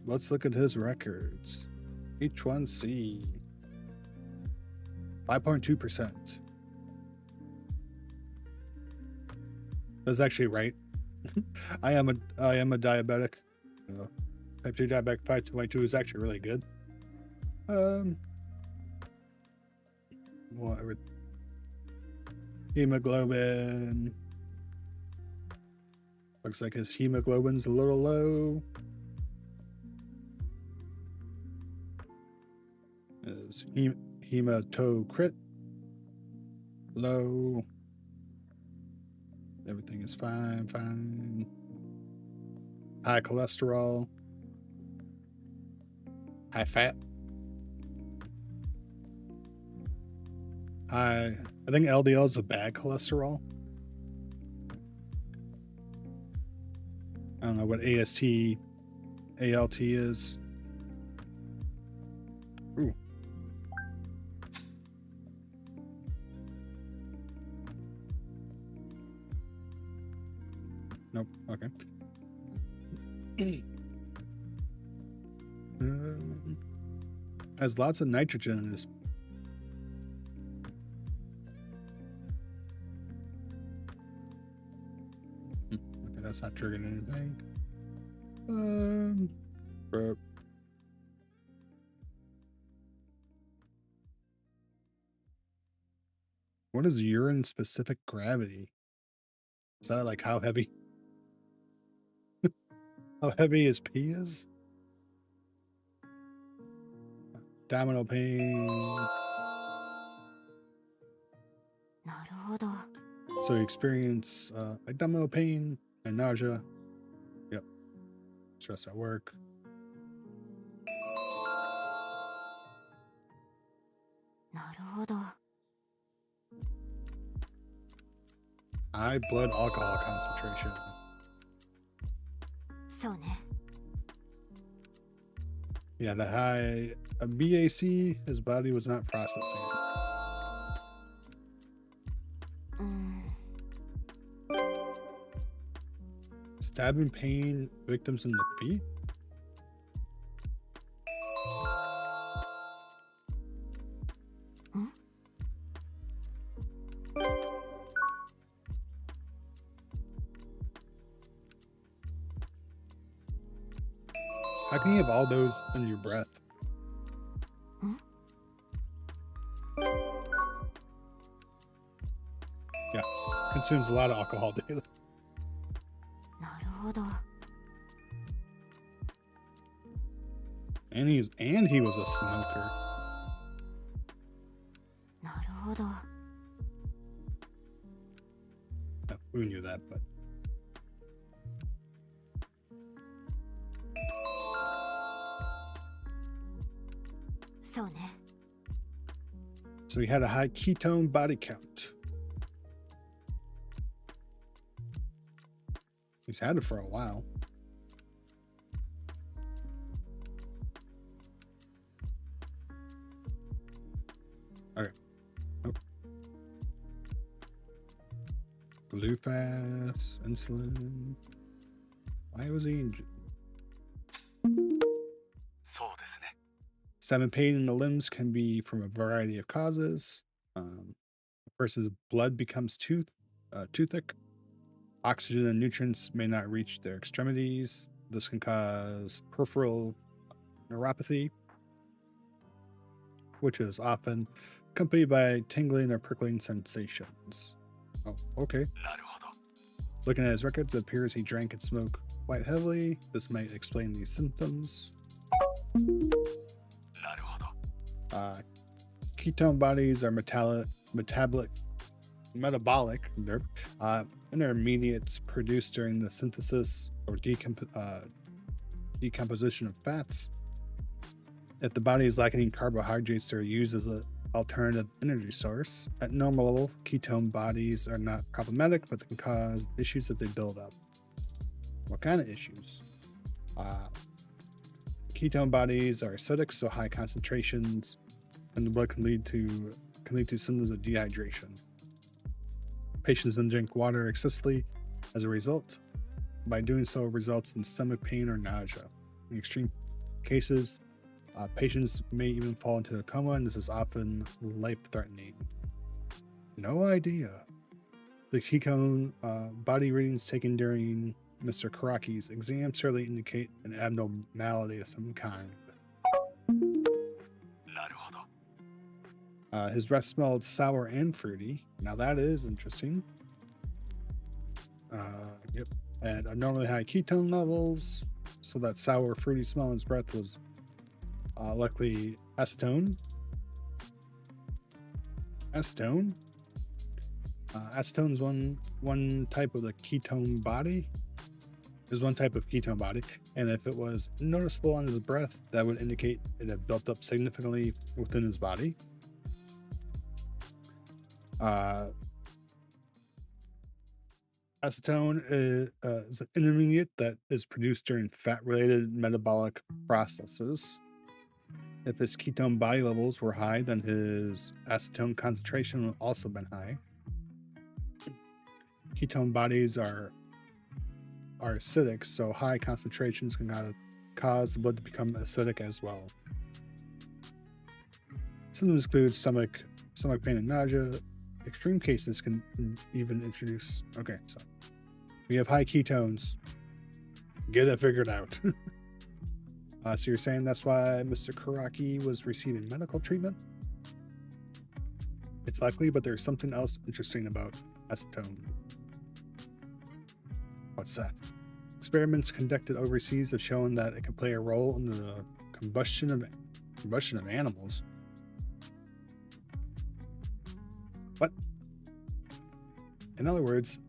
Let's look at his records. H1C. 5.2%. That's actually right. I am a diabetic. Type 2 diabetic. 5.2 is actually really good. Whatever. Hemoglobin. Looks like his hemoglobin's a little low. His hematocrit low. Everything is fine. High cholesterol. High fat. I think LDL is a bad cholesterol. I don't know what AST, ALT is. Ooh. Nope. Okay. Has lots of nitrogen in this. Okay, that's not triggering anything. But what is urine specific gravity? Is that like how heavy? How heavy his pee is? Abdominal pain. なるほど。 So you experience abdominal pain and nausea. Yep. Stress at work. High blood alcohol concentration. そうね。 Yeah, the high BAC, his body was not processing. うん。 Stabbing pain victims in the feet? Hmm? How can you have all those in your breath? Hmm? Yeah, consumes a lot of alcohol daily. なるほど。 And he was a smoker. なるほど。 We knew that, butそうね。 so he had a high ketone body count. He's had it for a while. Okay. Oh. Blue fast, insulin. Why was he in? そうですね。 Seven pain in the limbs can be from a variety of causes. A person's blood becomes too thick. Oxygen and nutrients may not reach their extremities. This can cause peripheral neuropathy, which is often accompanied by tingling or prickling sensations. Oh, okay. なるほど。 Looking at his records, it appears he drank and smoked quite heavily. This might explain these symptoms. なるほど。 Ketone bodies are metabolic intermediates produced during the synthesis or decomposition of fats. If the body is lacking carbohydrates, they're used as an alternative energy source. At normal level, ketone bodies are not problematic, but they can cause issues if they build up. What kind of issues? Ketone bodies are acidic, so high concentrations in the blood can lead to symptoms of dehydration. Patients then drink water excessively as a result. By doing so, it results in stomach pain or nausea. In extreme cases, Patients may even fall into a coma, and this is often life-threatening. No idea. The ketone body readings taken during Mr. Karaki's exam certainly indicate an abnormality of some kind. なるほど。 His breath smelled sour and fruity. Now that is interesting. Yep. And abnormally high ketone levels. So that sour, fruity smell in his breath was likely acetone. Acetone? Acetone's one type of the ketone body. Is one type of ketone body. And if it was noticeable on his breath, that would indicate it had built up significantly within his body. Acetone is an intermediate that is produced during fat-related metabolic processes. If his ketone body levels were high, then his acetone concentration would also been high. Ketone bodies are acidic, so high concentrations can cause the blood to become acidic as well. Symptoms include stomach pain and nausea. Extreme cases can even introduce. Okay, so we have high ketones. Get it figured out. So you're saying that's why Mr. Karaki was receiving medical treatment? It's likely, but there's something else interesting about acetone. What's that? Experiments conducted overseas have shown that it can play a role in the combustion of animals. What? In other words,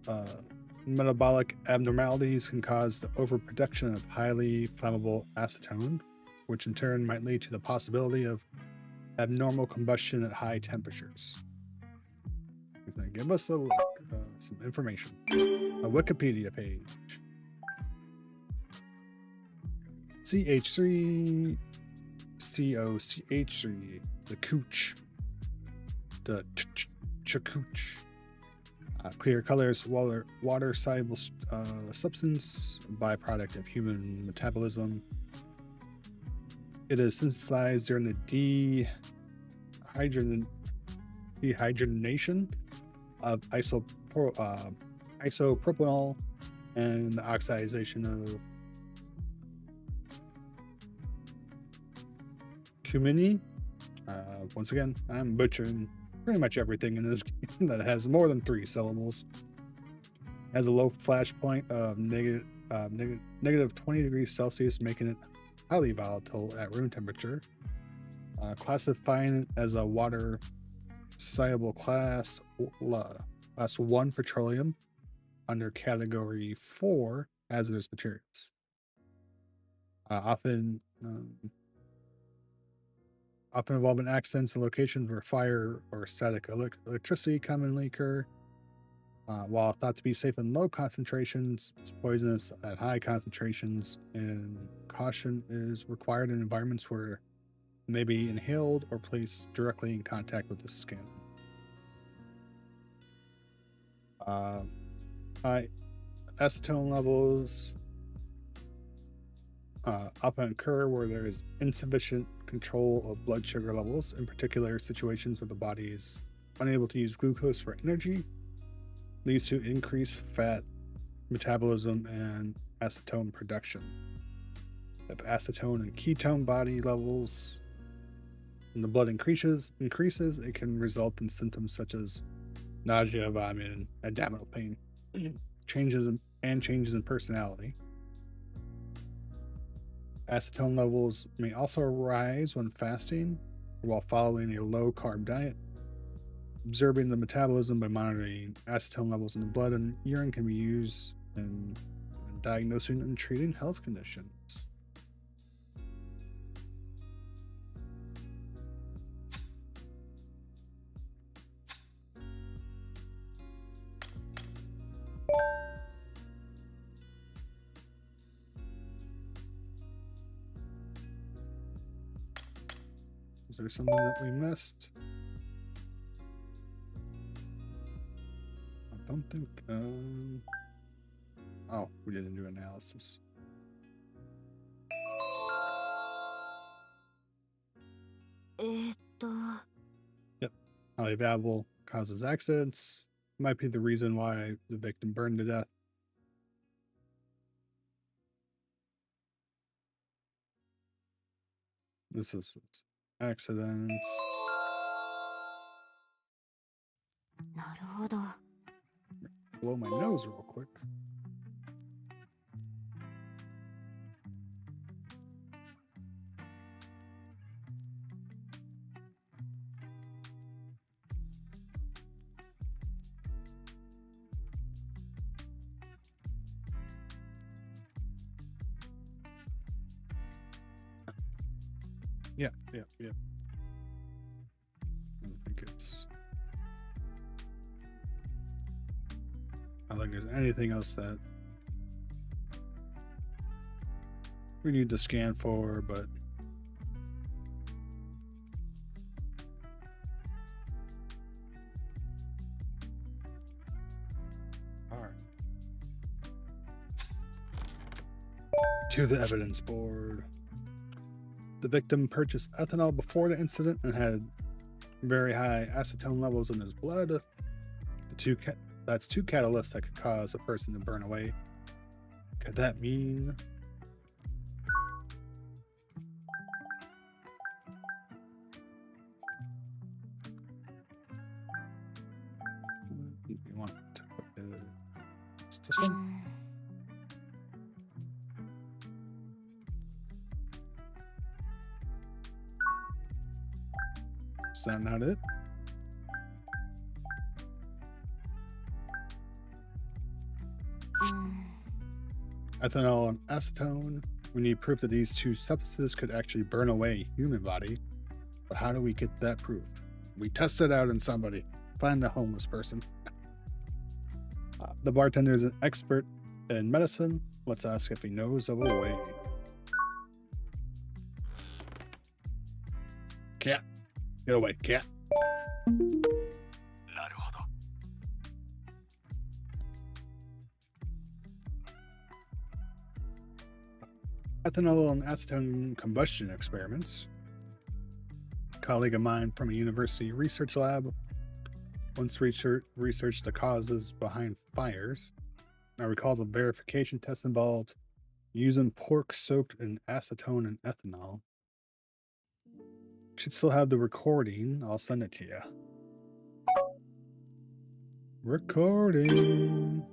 metabolic abnormalities can cause the overproduction of highly flammable acetone, which in turn might lead to the possibility of abnormal combustion at high temperatures. Give us a look, some information. A Wikipedia page. CH3, COCH3, the cooch, the chakooch. Clear colors, water-soluble substance, byproduct of human metabolism. It is synthesized during the dehydrogenation of isopropyl and the oxidation of cumene. Once again, I'm butchering pretty much everything in this game that has more than 3 syllables. Has a low flash point of negative 20 degrees Celsius, making it highly volatile at room temperature. Classifying it as a water soluble class 1 petroleum under category 4 hazardous materials. Often involving accidents and locations where fire or static electricity commonly occur. While thought to be safe in low concentrations, it's poisonous at high concentrations, and caution is required in environments where it may be inhaled or placed directly in contact with the skin. High acetone levels often occur where there is insufficient control of blood sugar levels, in particular situations where the body is unable to use glucose for energy, leads to increased fat metabolism and acetone production. If acetone and ketone body levels in the blood increases, it can result in symptoms such as nausea, vomiting, and abdominal pain, changes in personality. Acetone levels may also rise when fasting or while following a low-carb diet. Observing the metabolism by monitoring acetone levels in the blood and urine can be used in diagnosing and treating health conditions. Is there something that we missed? I don't think. Oh, we didn't do analysis. Highly valuable, causes accidents. Might be the reason why the victim burned to death. This is accidents. なるほど。 Blow my nose real quick. Yeah. I don't think there's anything else that we need to scan for, but all right. To the evidence board. The victim purchased ethanol before the incident and had very high acetone levels in his blood. That's two catalysts that could cause a person to burn away. Could that mean you want to put this one? Is that not it? Ethanol and acetone. We need proof that these two substances could actually burn away a human body. But how do we get that proof? We test it out in somebody. Find the homeless person. The bartender is an expert in medicine. Let's ask if he knows of a way. Cat. Get away, cat. なるほど。 Ethanol and acetone combustion experiments. A colleague of mine from a university research lab once researched the causes behind fires. I recall the verification test involved using pork soaked in acetone and ethanol. Should still have the recording. I'll send it to you. Recording.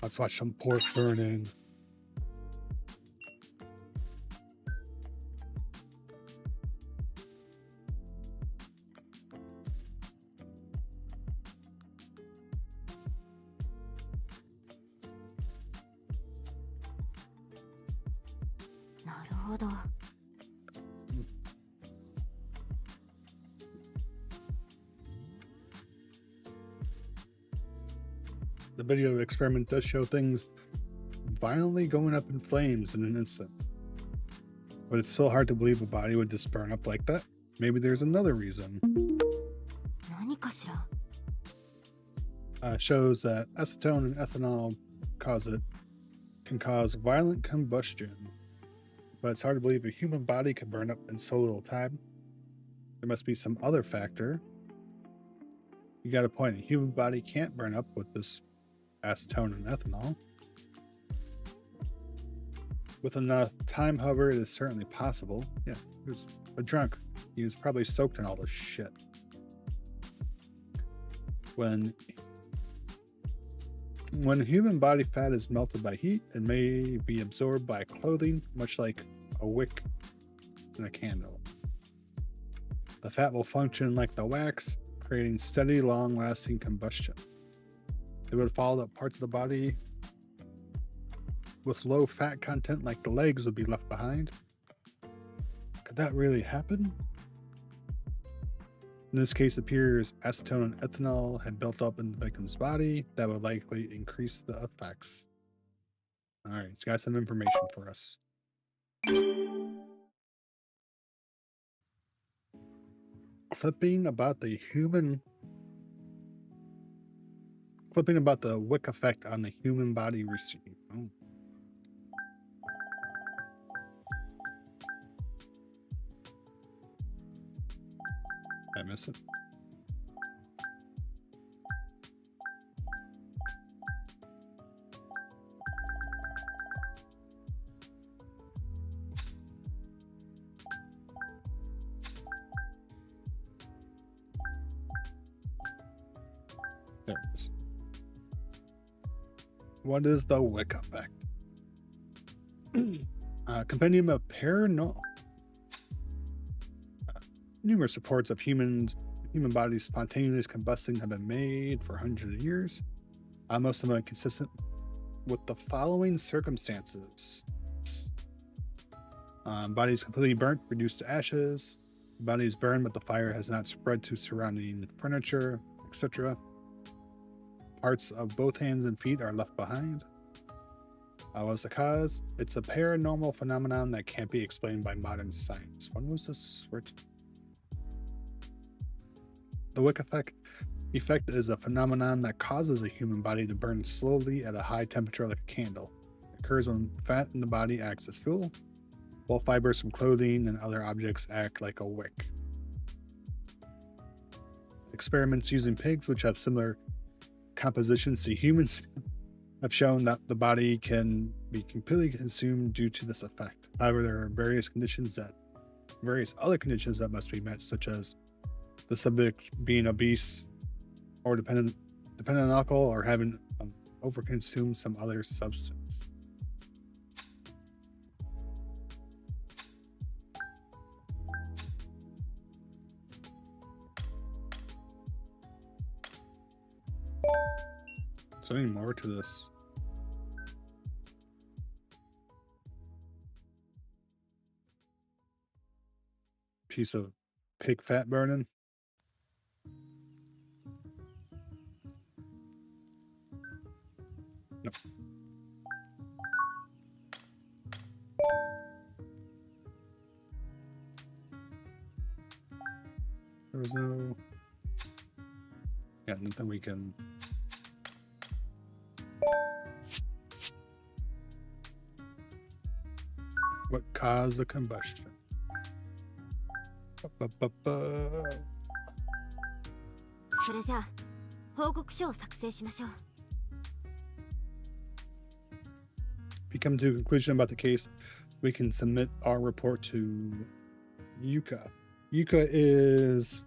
Let's watch some pork burning. The video of the experiment does show things violently going up in flames in an instant. But it's still hard to believe a body would just burn up like that. Maybe there's another reason. 何かしら? Shows that acetone and ethanol can cause violent combustion. But it's hard to believe a human body could burn up in so little time. There must be some other factor. You got a point. A human body can't burn up with this acetone and ethanol. With enough time, however, it is certainly possible. Yeah, he was a drunk. He was probably soaked in all this shit. When human body fat is melted by heat, it may be absorbed by clothing, much like a wick in a candle. The fat will function like the wax, creating steady, long-lasting combustion. It would follow that parts of the body with low fat content, like the legs, would be left behind. Could that really happen? In this case, it appears acetone and ethanol had built up in the victim's body that would likely increase the effects. All right, it's got some information for us. clipping about the wick effect on the human body received. Oh. Did I miss it? There it is. What is the wick effect? Compendium of paranormal. Numerous reports of human bodies spontaneously combusting have been made for hundreds of years. Most of them are consistent with the following circumstances. Bodies completely burnt, reduced to ashes. Bodies burned, but the fire has not spread to surrounding furniture, etc. Parts of both hands and feet are left behind. What's the cause? It's a paranormal phenomenon that can't be explained by modern science. When was this written? The wick effect is a phenomenon that causes a human body to burn slowly at a high temperature like a candle. It occurs when fat in the body acts as fuel, while fibers from clothing and other objects act like a wick. Experiments using pigs, which have similar compositions to humans, have shown that the body can be completely consumed due to this effect. However, there are various other conditions that must be met, such as the subject being obese or dependent on alcohol or having overconsumed some other substance. Is there any more to this? Piece of pig fat burning? No. There was no... Yeah, nothing we can... What caused the combustion? Ba-ba-ba-ba. それじゃあ報告書を作成しましょう。If we come to a conclusion about the case, we can submit our report to Yuka. Yuka is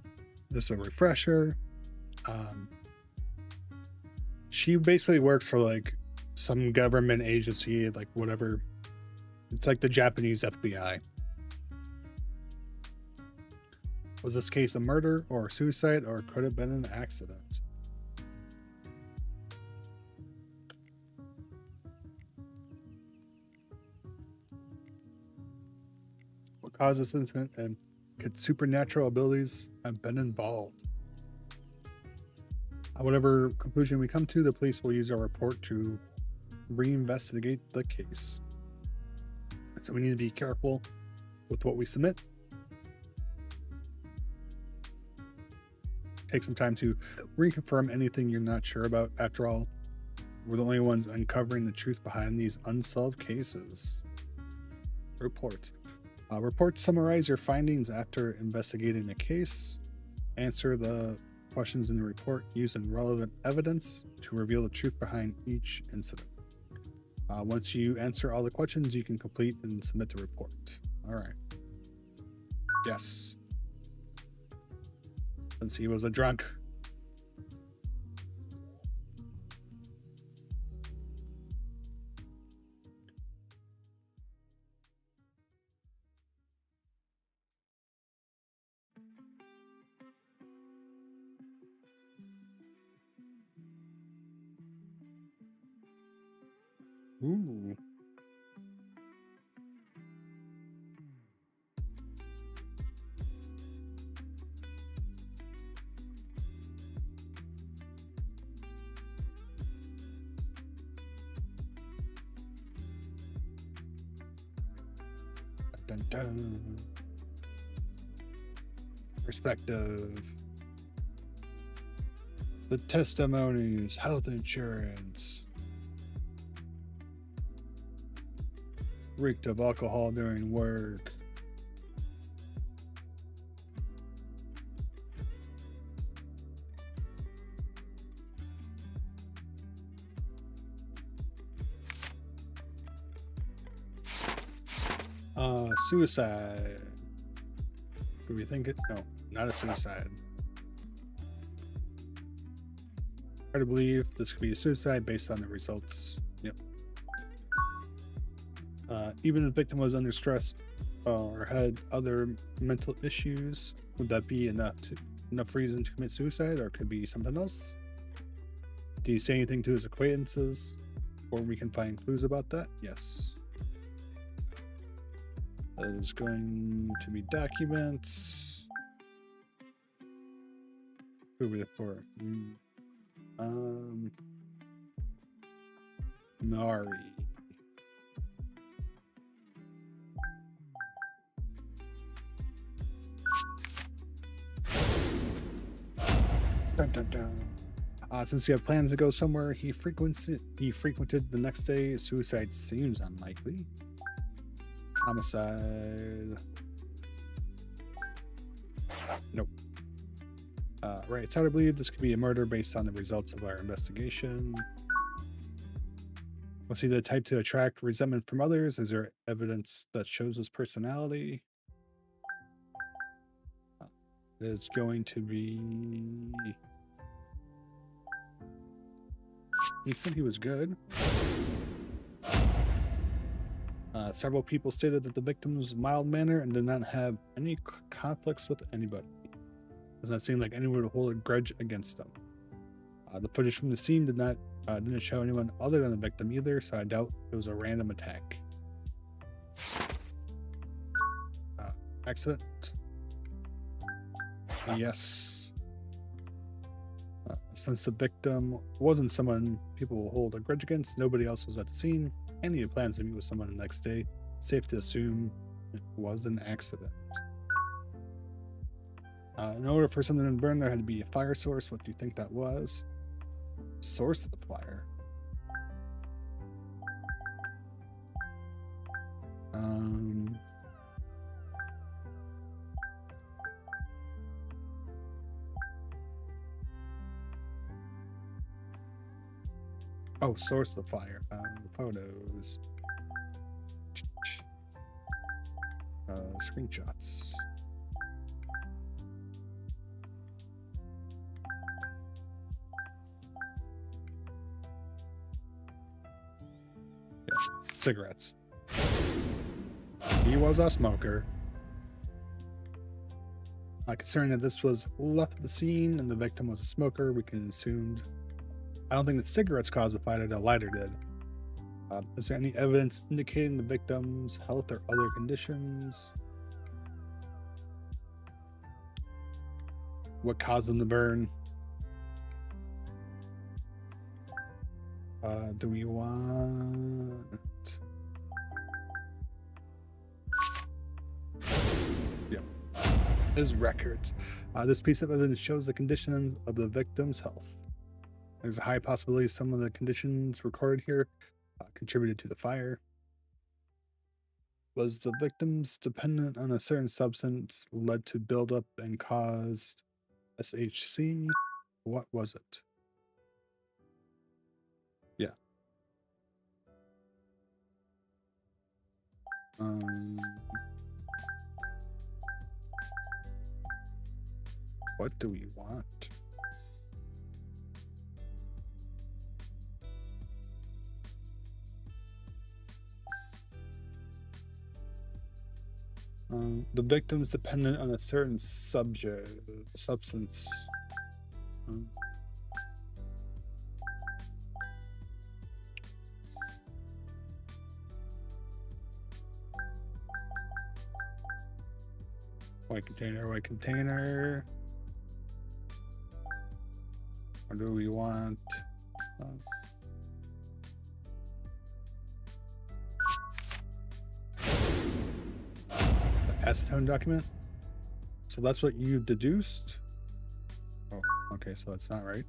just a refresher. She basically works for like some government agency, like whatever. It's like the Japanese FBI. Was this case a murder or a suicide, or could it have been an accident? What caused this incident, and could supernatural abilities have been involved? Whatever conclusion we come to, the police will use our report to reinvestigate the case. So we need to be careful with what we submit. Take some time to reconfirm anything you're not sure about. After all, we're the only ones uncovering the truth behind these unsolved cases. Report. Report summarize your findings after investigating a case. Answer the questions in the report using relevant evidence to reveal the truth behind each incident. Once you answer all the questions, you can complete and submit the report. All right. Yes. Since he was a drunk. Ooh. Dun, dun. perspective. The testimonies, health insurance, reeked of alcohol during work. Suicide. Do we think it? No, not a suicide. Hard to believe this could be a suicide based on the results. Yep. Even if the victim was under stress or had other mental issues, would that be enough reason to commit suicide, or could be something else? Did he say anything to his acquaintances, or we can find clues about that? Yes. There's going to be documents. Who are we for? Nari. Dun, dun, dun. Since you have plans to go somewhere he frequented the next day, suicide seems unlikely. Homicide. Nope. Right, it's hard to believe this could be a murder based on the results of our investigation. Was he the type to attract resentment from others? Is there evidence that shows his personality? It is going to be... He said he was good. Several people stated that the victim was mild-mannered and did not have any conflicts with anybody. Does not seem like anyone would hold a grudge against them. The footage from the scene didn't show anyone other than the victim either, so I doubt it was a random attack. Accident. Yes. Since the victim wasn't someone people will hold a grudge against, nobody else was at the scene, and he had plans to meet with someone the next day, safe to assume it was an accident. In order for something to burn, there had to be a fire source. What do you think that was? Source of the fire. Oh, source of the fire. Photos. Screenshots. Yeah, cigarettes. He was a smoker. Considering that this was left at the scene and the victim was a smoker, we can assume. I don't think that cigarettes caused the fire, the lighter did. Is there any evidence indicating the victim's health or other conditions? What caused them to burn? Do we want... Yep. His records. This piece of evidence shows the condition of the victim's health. There's a high possibility some of the conditions recorded here contributed to the fire. Was the victim's dependent on a certain substance led to buildup and caused SHC? What was it? Yeah. What do we want? The victim's dependent on a certain substance. White container. Or do we want... acetone document. So that's what you deduced? Oh, okay, so that's not right.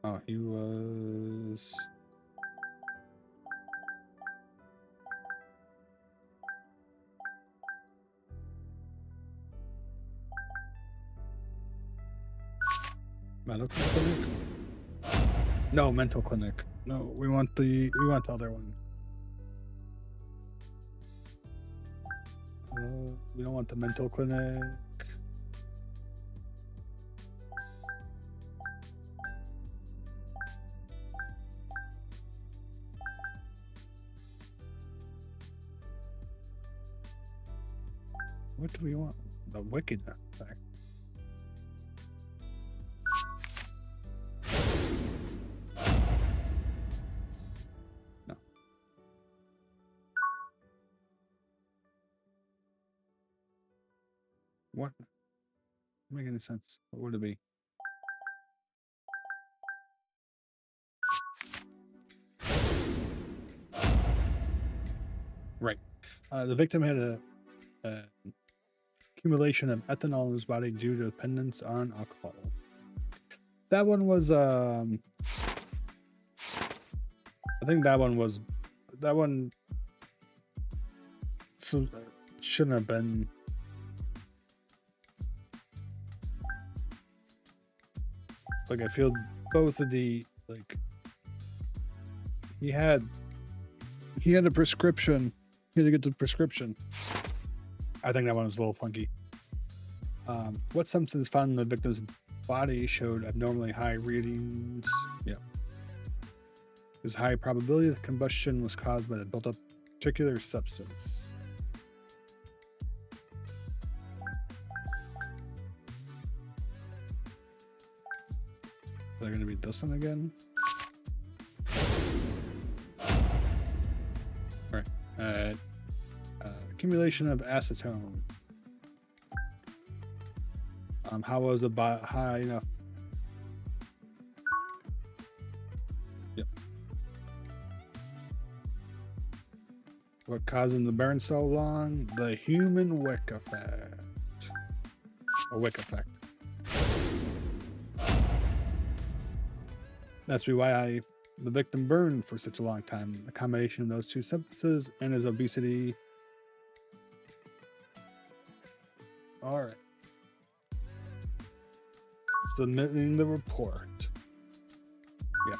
Oh, he was... Medical clinic? No, mental clinic. No, we want the other one. We don't want the mental clinic. What do we want? The wicked effect. No. What? Doesn't make any sense. What would it be? Right. The victim had a accumulation of ethanol in his body due to dependence on alcohol. That one was I think that one shouldn't have been. Like, I feel both of the, like, he had a prescription. He had to get the prescription. I think that one was a little funky. What substance found in the victim's body showed abnormally high readings? Yeah. There's high probability that combustion was caused by the built-up particular substance. They're going to read this one again. All right. Accumulation of acetone. How was it high enough? Yep. What caused him to burn so long? The human wick effect. A wick effect. That's why the victim burned for such a long time. The combination of those two substances and his obesity. All right. Submitting the report. Yeah.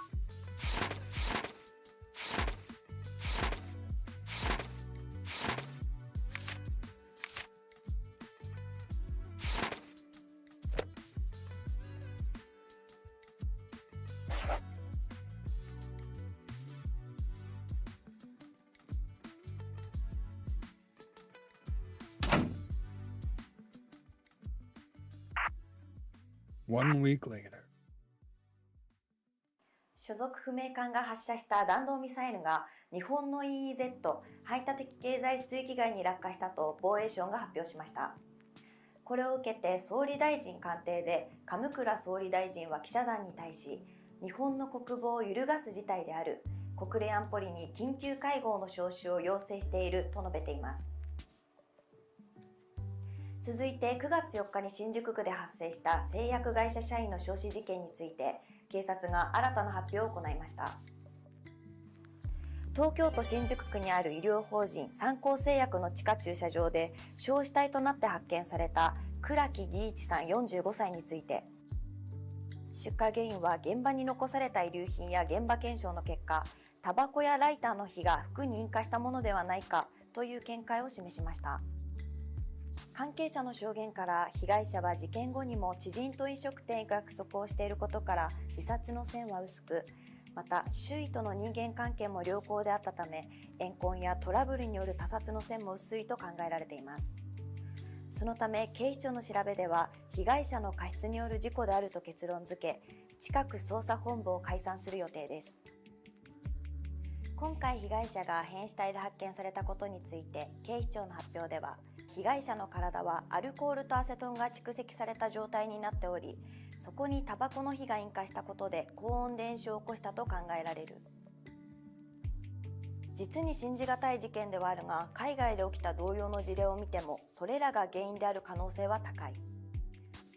One week later. 所属不明艦が発射した弾道ミサイルが日本の EEZ 排他的経済水域外に落下したと防衛省が発表しました。これを受けて総理大臣官邸で上倉総理大臣は記者団に対し、日本の国防を揺るがす事態である国連安保理に緊急会合の招集を要請していると述べています。続いて9月4日に新宿区で発生した製薬会社社員の焼死事件について警察が新たな発表を行いました。東京都新宿区にある医療法人三幸製薬の地下駐車場で焼死体となって発見された倉木義一さん45歳について、出火原因は現場に残された遺留品や現場検証の結果、タバコやライターの火が服に引火したものではないかという見解を示しました。関係者の証言から被害者は事件後にも知人と飲食店へ約束をしていることから自殺の線は薄く、また周囲との人間関係も良好であったため怨恨やトラブルによる他殺の線も薄いと考えられています。そのため警視庁の調べでは被害者の過失による事故であると結論付け、近く捜査本部を解散する予定です。今回被害者が変死体で発見されたことについて警視庁の発表では、被害者の体はアルコールとアセトンが蓄積された状態になっており、そこにタバコの火が引火したことで高温で炎症を起こしたと考えられる。実に信じがたい事件ではあるが、海外で起きた同様の事例を見ても、それらが原因である可能性は高い。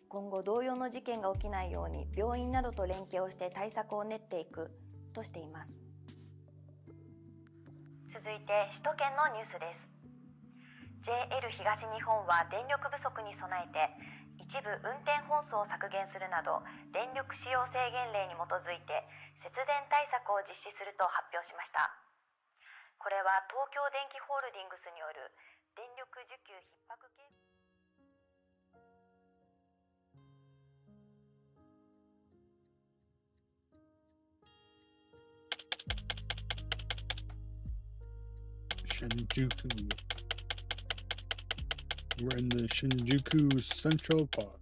今後同様の事件が起きないように、病院などと連携をして対策を練っていくとしています。続いて首都圏のニュースです。 JR 東日本は電力不足に備えて一部運転本数を削減するなど、電力使用制限令に基づいて節電対策を実施すると発表しました。これは東京電機ホールディングスによる電力需給逼迫警告。Shinjuku. We're in the Shinjuku Central Park.「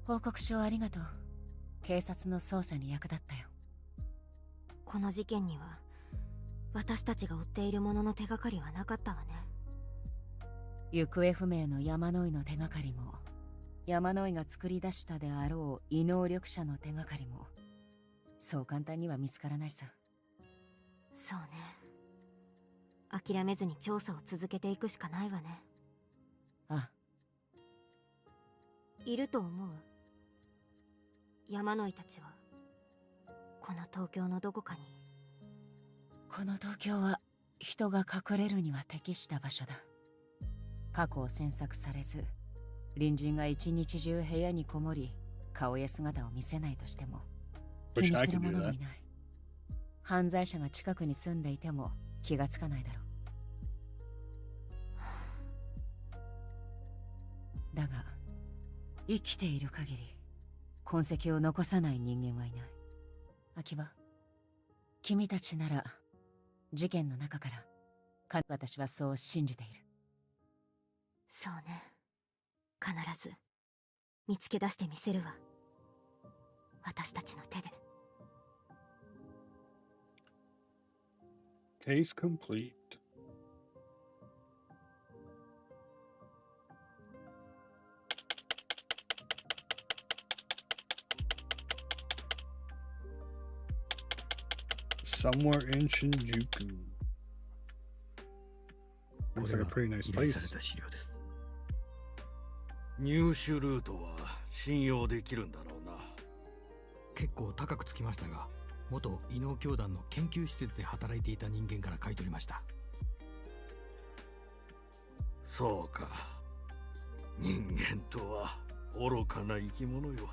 報告書ありがとう。警察の捜査に役立ったよ。この事件には私たちが追っているものの手がかりはなかったわね。行方不明の山野井の手がかりも、山野井が作り出したであろう異能力者の手がかりも、そう簡単には見つからないさ。そうね。諦めずに調査を続けていくしかないわね。ああ。いると思う？山野井たちはこの東京のどこかに。この東京は人が隠れるには適した場所だ。過去を詮索されず、隣人が一日中部屋にこもり顔や姿を見せないとしても気にする者もいない。犯罪者が近くに住んでいても気がつかないだろう。だが生きている限り痕跡を残さない人間はいない。秋葉、君たちなら事件の中から私はそう信じている。そうね。必ず見つけ出してみせるわ。私たちの手で。Case complete. Somewhere in Shinjuku. Looks like a pretty nice place. 入手ルートは信用できるんだろうな。結構高くつきましたが、元異能教団の研究施設で働いていた人間から買い取りました。そうか。人間とは愚かな生き物よ。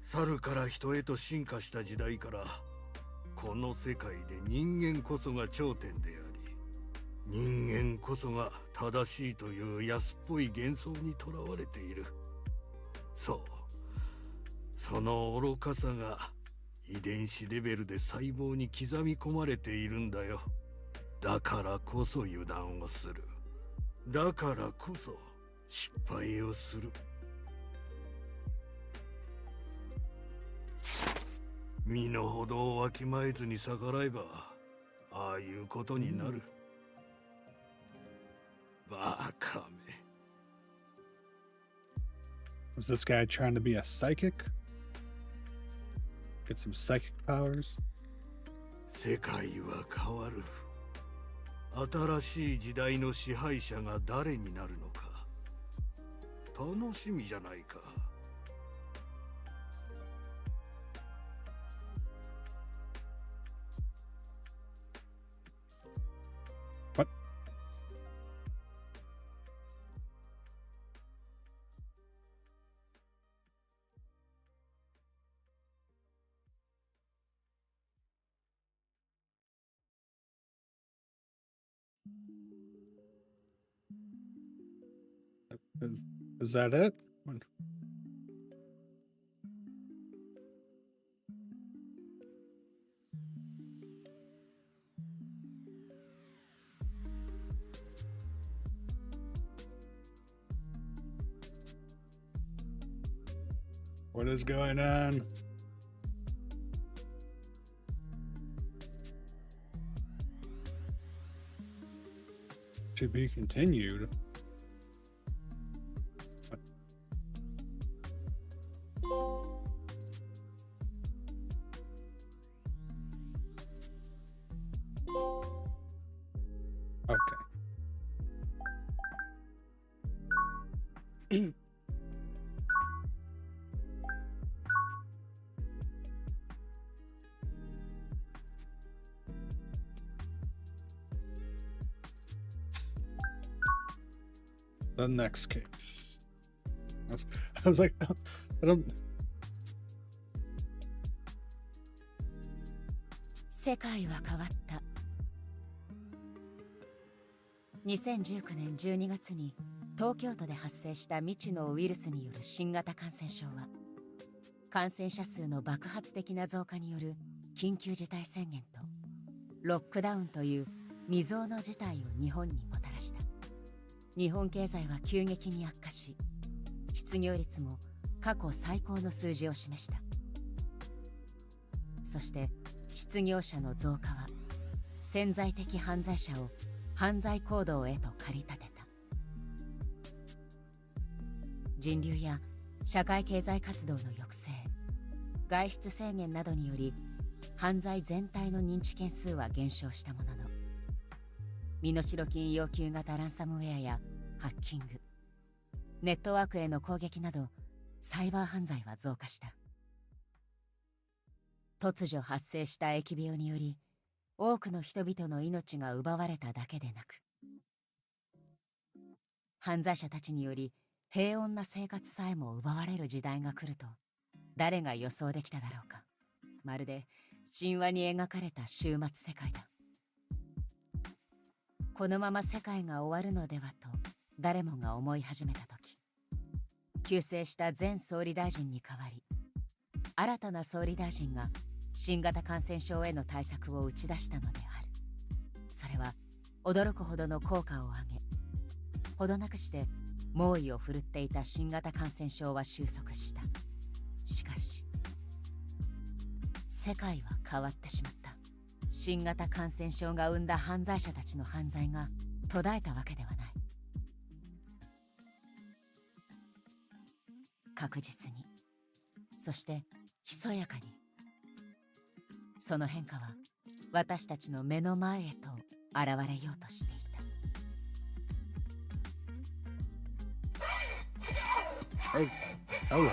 猿から人へと進化した時代から、この世界で人間こそが頂点であり、人間こそが正しいという安っぽい幻想にとらわれている。そう。その愚かさが遺伝子レベルで細胞に刻み込まれているんだよ。だからこそ油断をする。だからこそ失敗をする。身の程をわきまえずに逆らえば、ああいうことになる。バカめ。Was this guy trying to be a psychic? Get some psychic powers? 世界は変わる。新しい時代の支配者が誰になるのか。楽しみじゃないか。What? Is that it? What is going on? To be continued. Okay. The next case. I was like, I don't. 世界は変わった。2019年12月に東京都で発生した未知のウイルスによる新型感染症は、感染者数の爆発的な増加による緊急事態宣言とロックダウンという未曾有の事態を日本にもたらした。日本経済は急激に悪化し、失業率も過去最高の数字を示した。そして失業者の増加は潜在的犯罪者を犯罪行動へと駆り立てた。人流や社会経済活動の抑制、外出制限などにより犯罪全体の認知件数は減少したものの、身代金要求型ランサムウェアやハッキング、ネットワークへの攻撃などサイバー犯罪は増加した。突如発生した疫病により多くの人々の命が奪われただけでなく、犯罪者たちにより平穏な生活さえも奪われる時代が来ると誰が予想できただろうか。まるで神話に描かれた終末世界だ。このまま世界が終わるのではと誰もが思い始めた時、急逝した前総理大臣に代わり新たな総理大臣が新型感染症への対策を打ち出したのである。それは驚くほどの効果を上げ、ほどなくして猛威を振るっていた新型感染症は収束した。しかし世界は変わってしまった。新型感染症が生んだ犯罪者たちの犯罪が途絶えたわけではない。確実に、そしてひそやかに、その変化は私たちの目の前へと現れようとしていた。Oh, hello.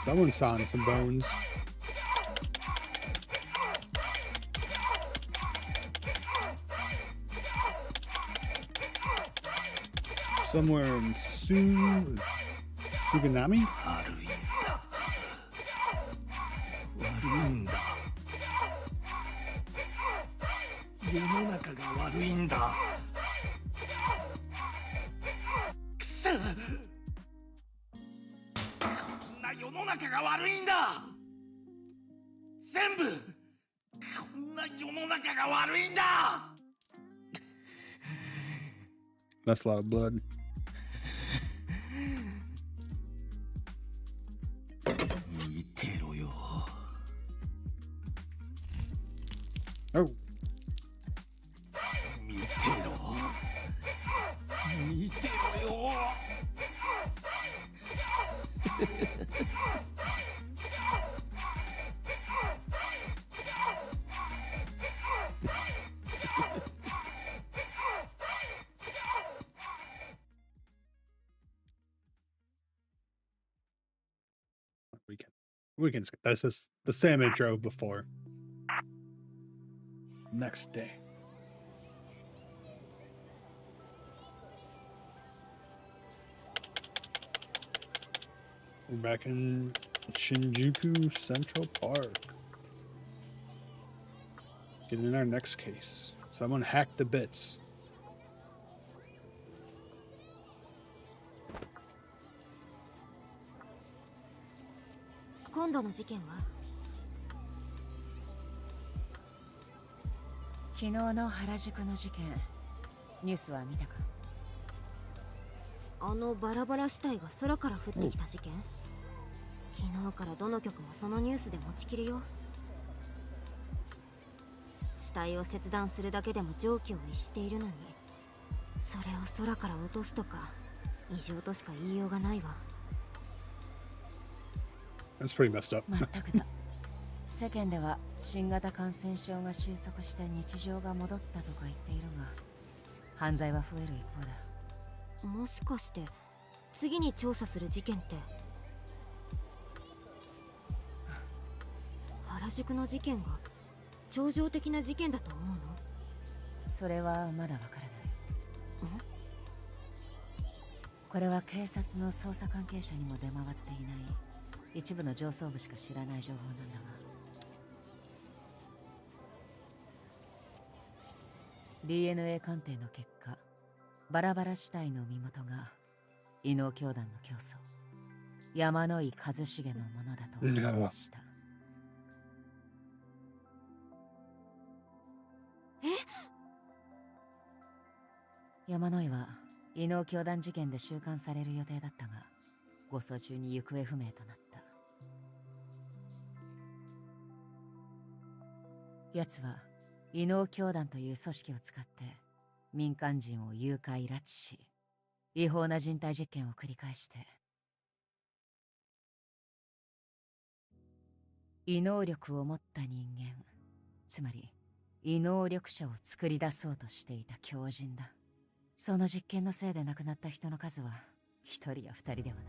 Someone's sawing some bones. Somewhere in Suganami? 世の中が悪いんだ。くそ！こんな世の中が悪いんだ。全部こんな世の中が悪いんだ。 That's a lot of blood. 見てろよ。Oh. 見てろ。見てろよ。We can skip. This is the same intro before. Next day. We're back in Shinjuku Central Park. Getting in our next case. Someone hacked the bits. 今度の事件は？昨日の原宿の事件、ニュースは見たか？あのバラバラ死体が空から降ってきた事件？昨日からどの局もそのニュースで持ちきりよ。死体を切断するだけでも常軌を逸しているのに、それを空から落とすとか異常としか言いようがないわ。 That's pretty messed up. まったくだ。世間では新型感染症が収束して日常が戻ったとか言っているが、犯罪は増える一方だ。もしかして次に調査する事件って原宿の事件が超常的な事件だと思うの？それはまだわからない。これは警察の捜査関係者にも出回っていない一部の上層部しか知らない情報なんだが、DNA 鑑定の結果、バラバラ死体の身元が異能教団の教祖山井一茂のものだと判明した。山井は異能教団事件で収監される予定だったが、護送中に行方不明となった。奴は異能教団という組織を使って民間人を誘拐拉致し、違法な人体実験を繰り返して異能力を持った人間、つまり異能力者を作り出そうとしていた狂人だ。その実験のせいで亡くなった人の数は一人や二人ではない。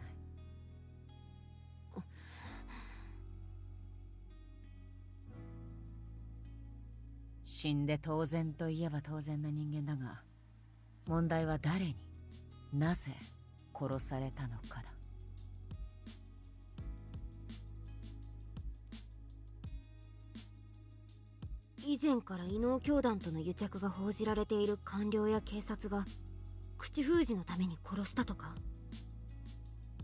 死んで当然といえば当然な人間だが、問題は誰になぜ殺されたのかだ。以前から異能教団との癒着が報じられている官僚や警察が口封じのために殺したとか？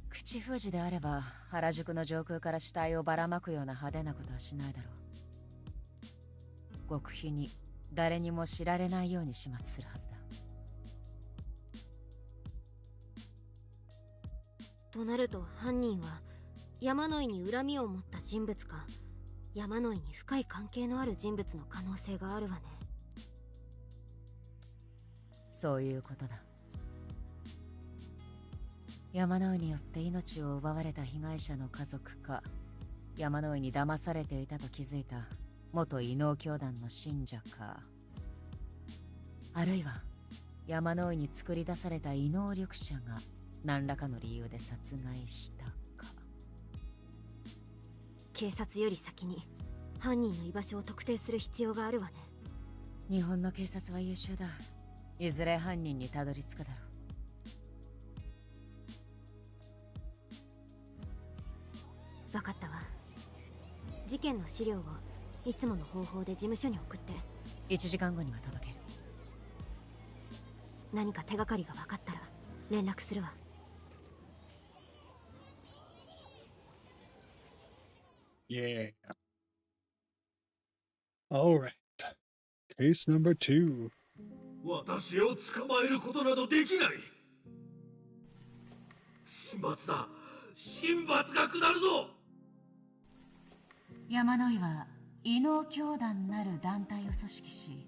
口封じであれば原宿の上空から死体をばらまくような派手なことはしないだろう。極秘に誰にも知られないように始末するはずだ。となると犯人は山井に恨みを持った人物か、山井に深い関係のある人物の可能性があるわね。そういうことだ。山井によって命を奪われた被害者の家族か、山井に騙されていたと気づいた元異能教団の信者か、あるいは山井に作り出された異能力者が何らかの理由で殺害したか。警察より先に犯人の居場所を特定する必要があるわね。日本の警察は優秀だ。いずれ犯人にたどり着くだろう。分かったわ。事件の資料をいつもの方法で事務所に送って。1時間後には届ける。何か手がかりが分かったら連絡するわ。Yeah. All right. Case number 2. 私を捕まえることなどできない。神罰だ。神罰が下るぞ。山井は異能教団なる団体を組織し、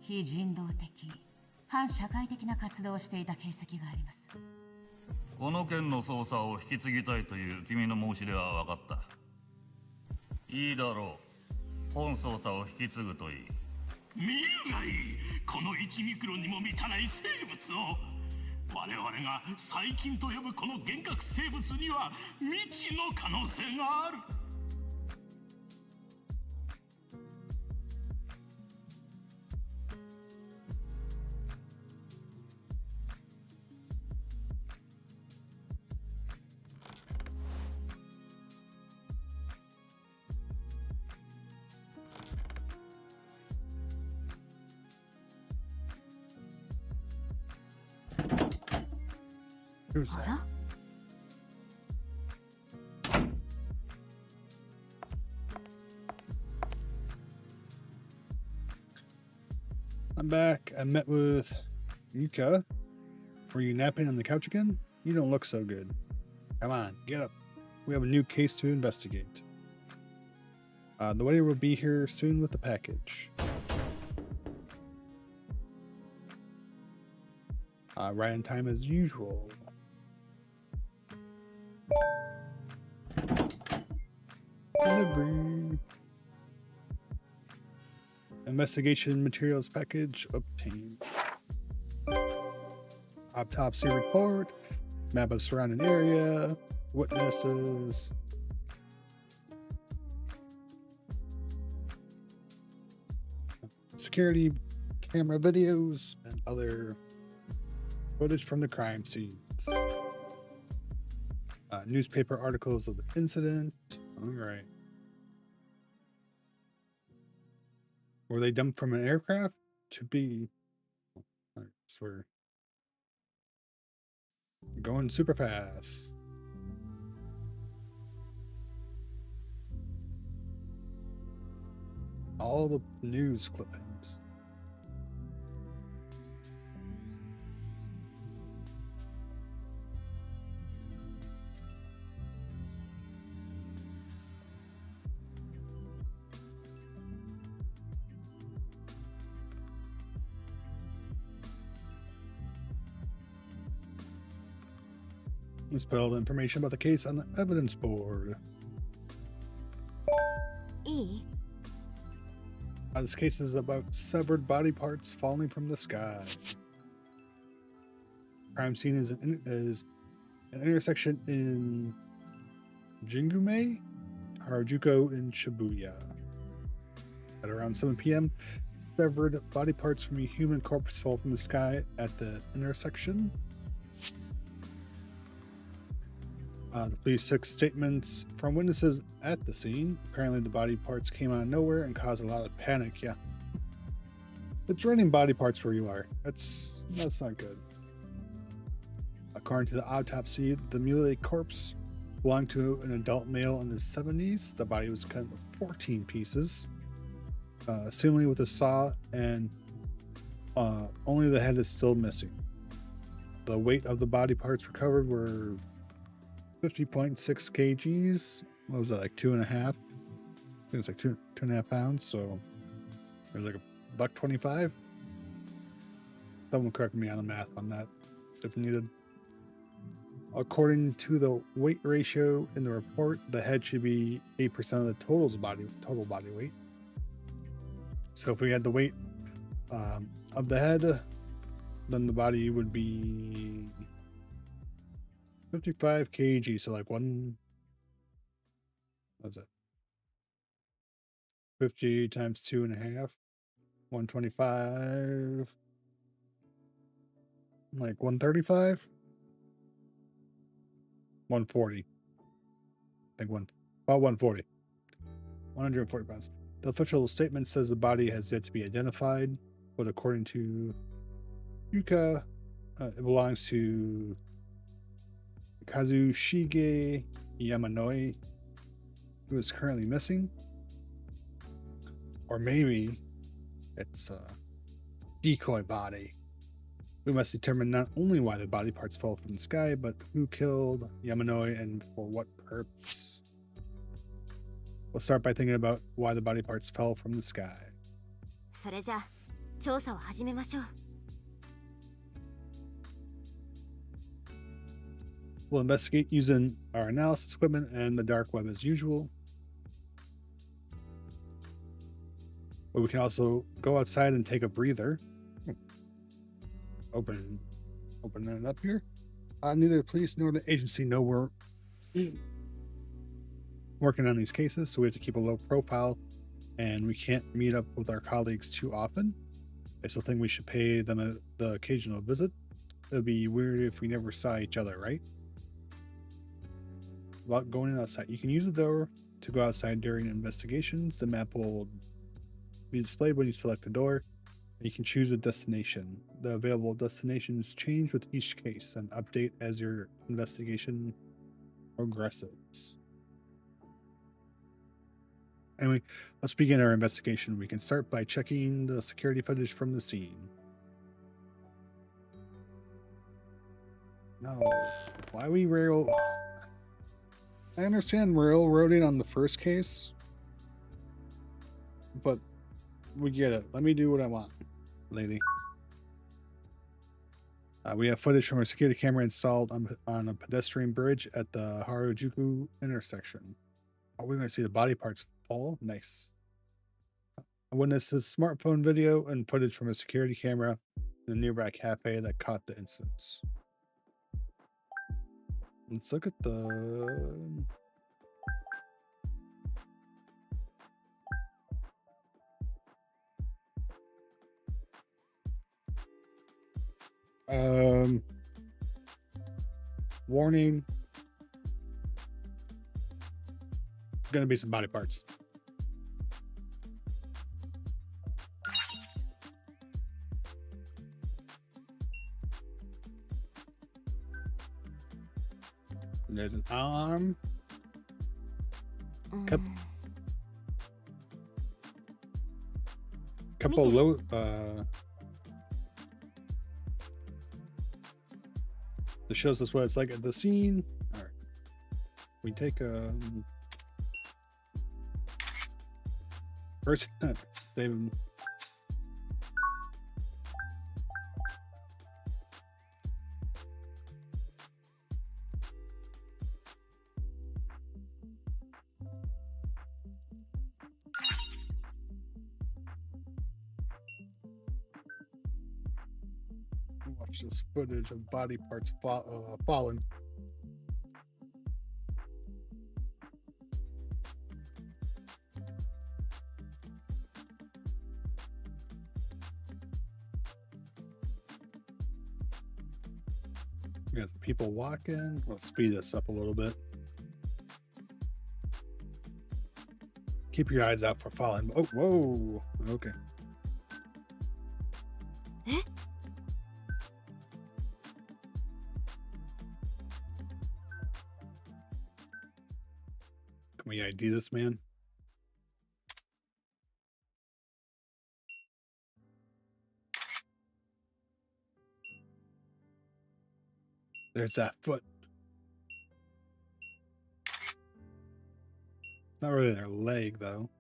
非人道的、反社会的な活動をしていた形跡があります。この件の捜査を引き継ぎたいという君の申し出は分かった。いいだろう。本捜査を引き継ぐといい。見るがいい。この1ミクロンにも満たない生物を。我々が細菌と呼ぶこの幻覚生物には未知の可能性がある。Who's あ that? ら？ I'm back. I met with Yuka. Were you napping on the couch again? You don't look so good. Come on, get up. We have a new case to investigate. The waiter will be here soon with the package. Right in time as usual. Delivery. Investigation materials package obtained. Autopsy report. Map of surrounding area. Witnesses. Security camera videos and other footage from the crime scenes. Newspaper articles of the incident. All right. Were they dumped from an aircraft? To be. All right, so we're going super fast. All the news clippings. Let's put all the information about the case on the evidence board. いい This case is about severed body parts falling from the sky. Crime scene is an intersection in Jingume, Harajuku, and Shibuya. At around 7 p.m., severed body parts from a human corpse fall from the sky at the intersection. The police took statements from witnesses at the scene. Apparently, the body parts came out of nowhere and caused a lot of panic. Yeah, it's raining body parts where you are. That's not good. According to the autopsy, the mutilated corpse belonged to an adult male in his 70s. The body was cut into 14 pieces, seemingly with a saw, and only the head is still missing. The weight of the body parts recovered were 50.6 kgs. What was that, like 2.5? I think it's like 2.5 pounds. So it was like $1.25. Someone correct me on the math on that if needed. According to the weight ratio in the report, the head should be 8% of the total body weight. So if we had the weight of the head, then the body would be 55 kg, so like what's it? 50 times 2.5, 125, like 135, 140. I think about 140, 140 pounds. The official statement says the body has yet to be identified, but according to Yuka, it belongs to Kazushige Yamanoi, who is currently missing. Or maybe it's a decoy body. We must determine not only why the body parts fell from the sky, but who killed Yamanoi and for what purpose. We'll start by thinking about why the body parts fell from the sky. それじゃあ調査を始めましょう We'll investigate using our analysis equipment and the dark web as usual. But we can also go outside and take a breather. Open it up here. Neither the police nor the agency know we're working on these cases, so we have to keep a low profile, and we can't meet up with our colleagues too often. I still think we should pay them the occasional visit. It would be weird if we never saw each other, right? About going outside, you can use the door to go outside during investigations. The map will be displayed when you select the door. You can choose a destination. The available destinations change with each case and update as your investigation progresses. Anyway, let's begin our investigation. We can start by checking the security footage from the scene. No, why we rail? I understand railroading on the first case, but we get it. Let me do what I want, lady. We have footage from a security camera installed on a pedestrian bridge at the Harajuku intersection. Are we going to see the body parts fall? Nice. A witness's smartphone video and footage from a security camera in a nearby cafe that caught the incidents. Let's look at the... Warning. Gonna be some body parts. There's an arm. Couple low this shows us what it's like at the scene. All right. We take first David. Watch this footage of body parts falling. We got some people walking. We'll speed this up a little bit. Keep your eyes out for falling. Oh, whoa. Okay. Can we ID this man? There's that foot. Not really their leg, though.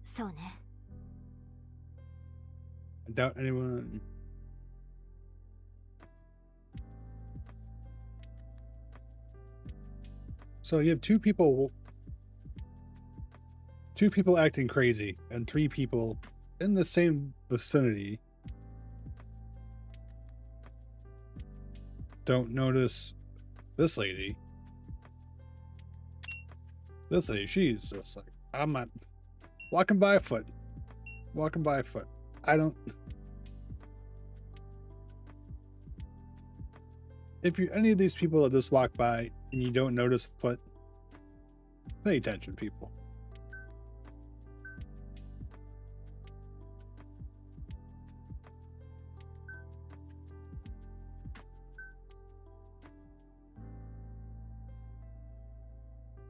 So ne. I doubt anyone... So you have two people acting crazy and 3 people in the same vicinity don't notice this lady. This lady, she's just like, I'm not walking by a foot. Walking by a foot. I don't... If you're any of these people that just walk by and you don't notice a foot, pay attention, people.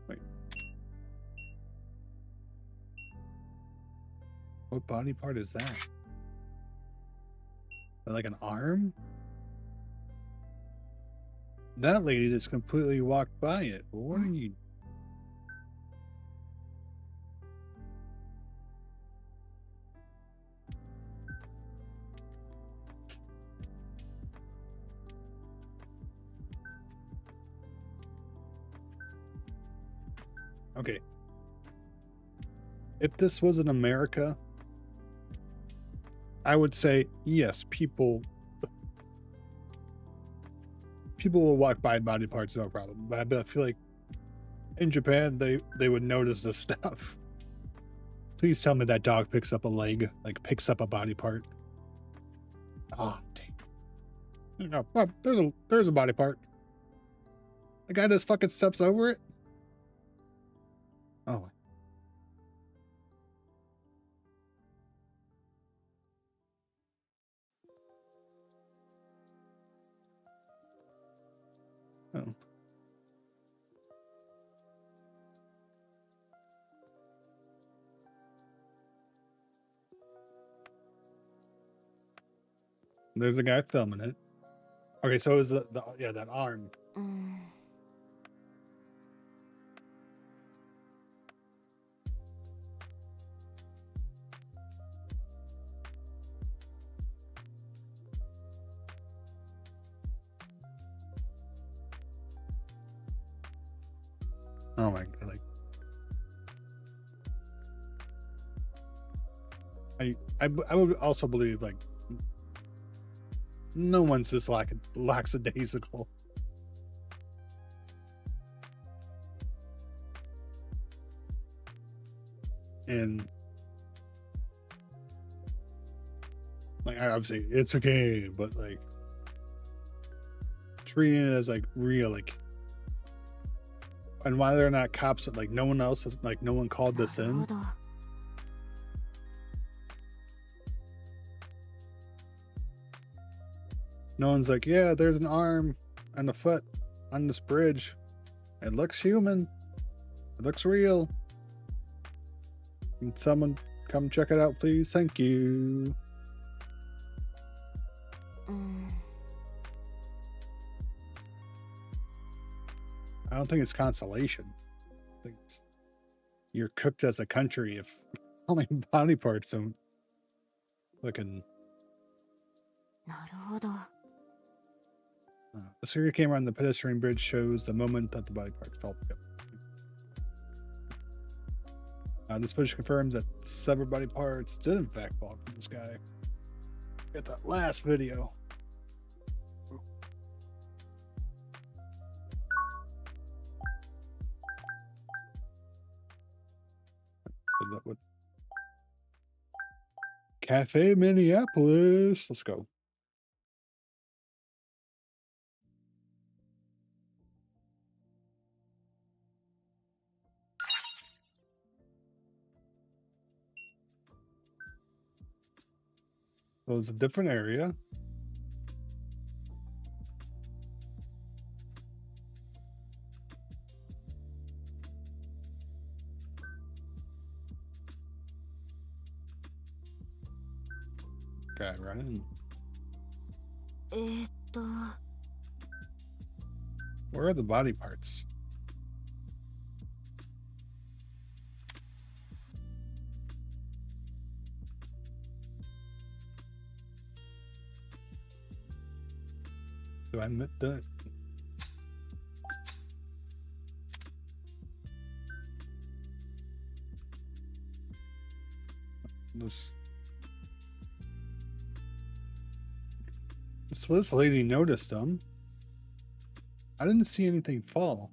Wait. What body part is that? Like an arm? That lady just completely walked by it. What are you? Okay. If this was in America, I would say, yes, people will walk by body parts, no problem. But I feel like in Japan, they would notice this stuff. Please tell me that dog picks up a leg, like picks up a body part. Oh, dang. No, oh, there's a body part. The guy just fucking steps over it. Oh. Oh. There's a guy filming it. Okay, so it was the yeah, that arm. Oh my god, like I would also believe like no one's this lackadaisical. And like obviously it's a game, but like treating it as like real, like, and why they're not cops, like no one else is, like no one called this in. No one's like, yeah, there's an arm and a foot on this bridge. It looks human. It looks real. Can someone come check it out, please? Thank you. I don't think it's consolation. I think you're cooked as a country if only body parts don't fucking. The security camera on the pedestrian bridge shows the moment that the body parts fell together. This footage confirms that severed body parts did in fact fall from the sky. Get that last video. Cafe Minneapolis. Let's go. So it's a different area. Guy running. Where are the body parts? Do I admit that? This lady noticed them. I didn't see anything fall.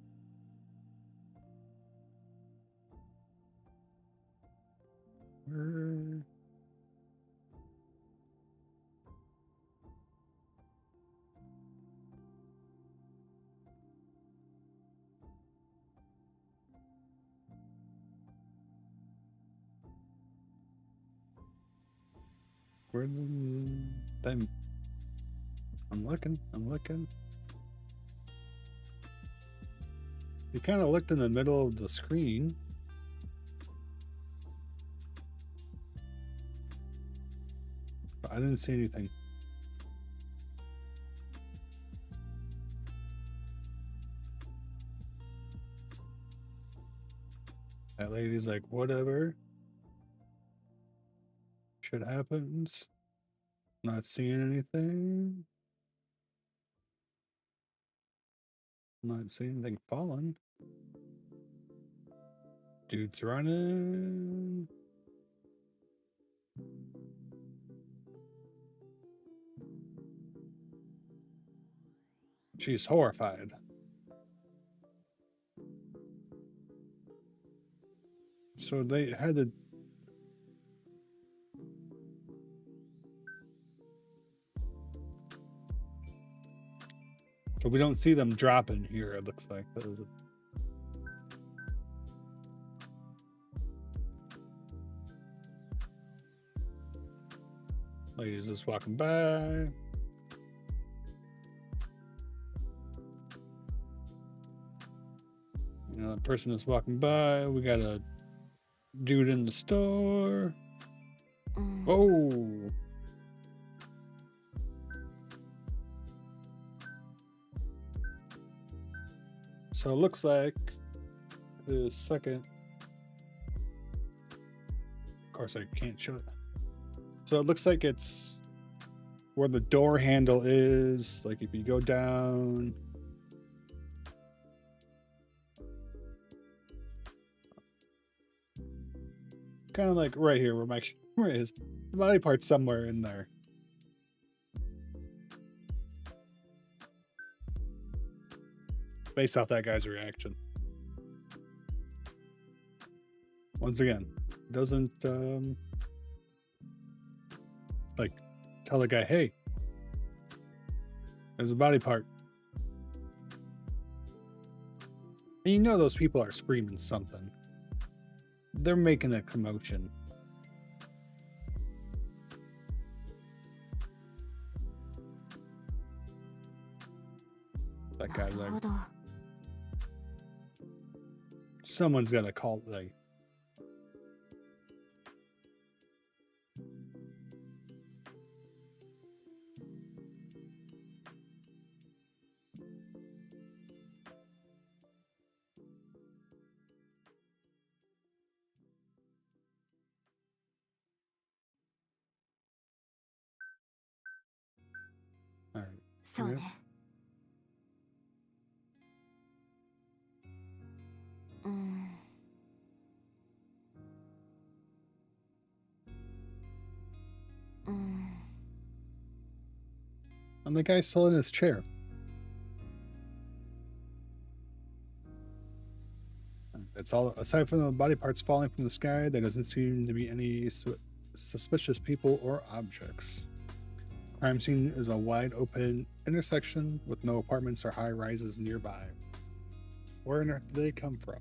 Where? Where the I'm looking. You kind of looked in the middle of the screen. But I didn't see anything. That lady's like, whatever. Shit happens. Not seeing anything. Not seeing anything falling. Dude's running. She's horrified. So they had to. So we don't see them dropping here, it looks like. Lady's just walking by. You know, the person is walking by. We got a dude in the store. Oh. So it looks like the second. Of course, I can't show it. So it looks like it's where the door handle is. Like if you go down. kind of like right here where my camera is. The body part's somewhere in there. Based off that guy's reaction. Once again, doesn't like tell the guy, hey, there's a body part. And you know those people are screaming something. They're making a commotion. That guy's like, someone's got to call, like, all right. そうね。And the guy's still in his chair. It's all, aside from the body parts falling from the sky, there doesn't seem to be any suspicious people or objects. Crime scene is a wide open intersection with no apartments or high rises nearby. Where on earth did they come from?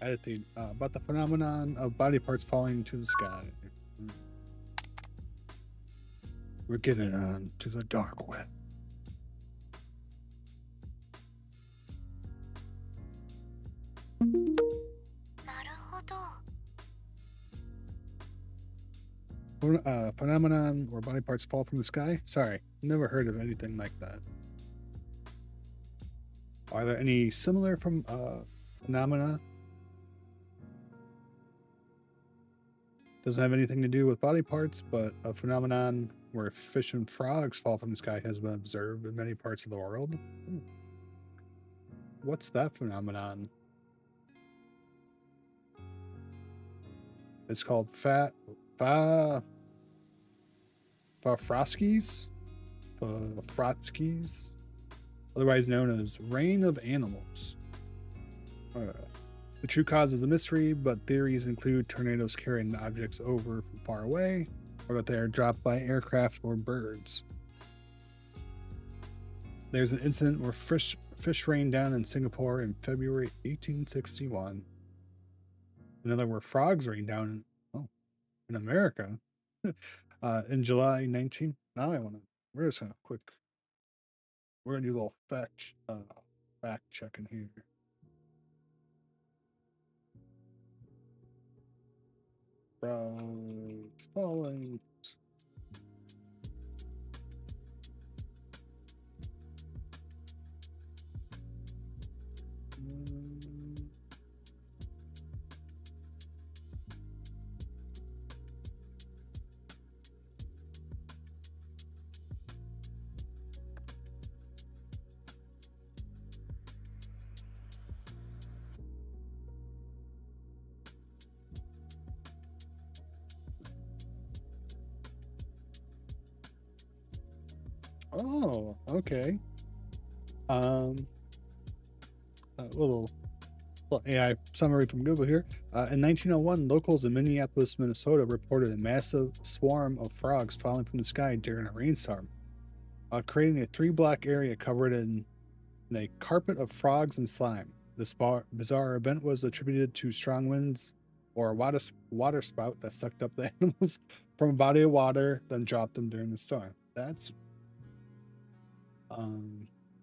Editing about the phenomenon of body parts falling into the sky. We're getting on to the dark web. Phenomenon where body parts fall from the sky? Sorry, never heard of anything like that. Are there any similar phenomena? Doesn't have anything to do with body parts, but a phenomenon where fish and frogs fall from the sky has been observed in many parts of the world. What's that phenomenon? It's called Fafroskis, otherwise known as rain of animals. The true cause is a mystery, but theories include tornadoes carrying objects over from far away, or that they are dropped by aircraft or birds. There's an incident where fish rained down in Singapore in February 1861. Another where frogs rained down in America in July 19. Now we're just gonna we're gonna do a little fact checking here. Frogs falling. Oh, okay. A little AI summary from Google here. In 1901, locals in Minneapolis, Minnesota reported a massive swarm of frogs falling from the sky during a rainstorm, creating a 3-block area covered in a carpet of frogs and slime. This bizarre event was attributed to strong winds or a water spout that sucked up the animals from a body of water, then dropped them during the storm. That's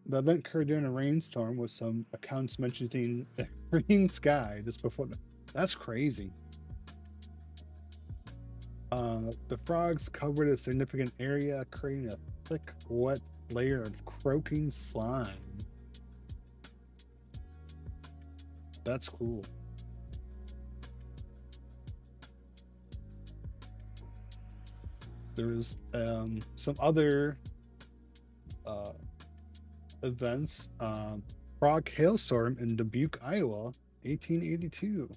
the event occurred during a rainstorm, with some accounts mentioning a green sky just before that's crazy. The frogs covered a significant area, creating a thick, wet layer of croaking slime. That's cool. There was some other events. Frog hailstorm in Dubuque, Iowa, 1882.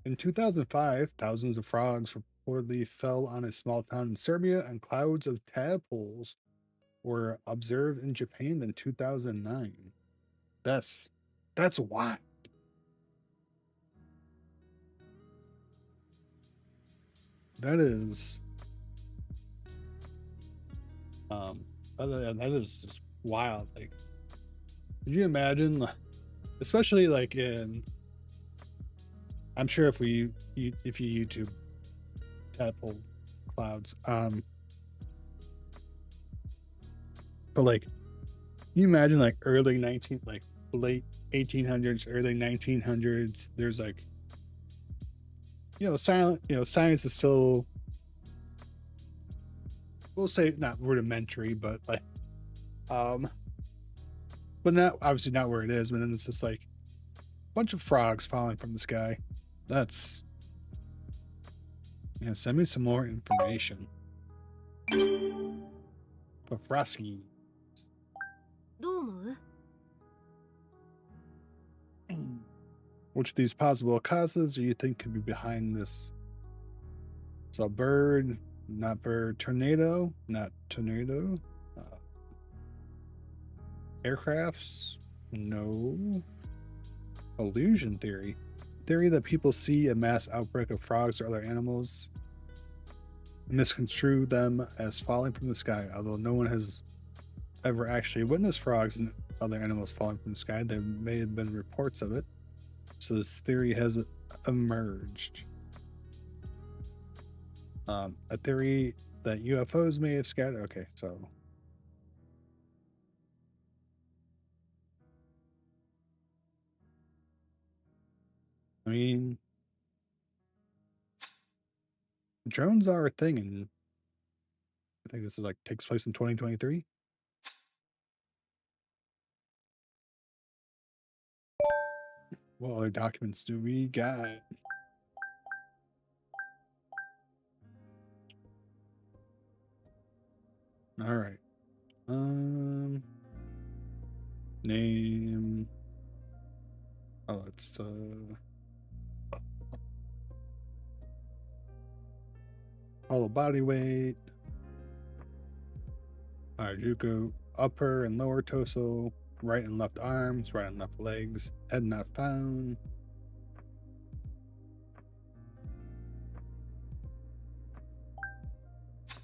In 2005, thousands of frogs reportedly fell on a small town in Serbia, and clouds of tadpoles were observed in Japan in 2009. That's wild. That is that is just wild. Like, could you imagine, especially like in, I'm sure if you YouTube tadpole clouds, but like, you imagine like late 1800s, early 1900s. There's like, science is still, we'll say, not rudimentary, but like, but not obviously not where it is. But then it's just like a bunch of frogs falling from the sky. That's, send me some more information. Frosky. どう思う？ Which of these possible causes do you think could be behind this? So bird, not bird, tornado, not tornado, aircrafts, no. Illusion theory that people see a mass outbreak of frogs or other animals, misconstrue them as falling from the sky. Although no one has ever actually witnessed frogs and other animals falling from the sky, there may have been reports of it. So this theory has emerged. A theory that UFOs may have scattered. Okay, so I mean, drones are a thing, and I think this is like takes place in 2023. What other documents do we got? All right. Name. Oh, it's hollow body weight. Harajuku, upper and lower torso, right and left arms, right and left legs, head not found.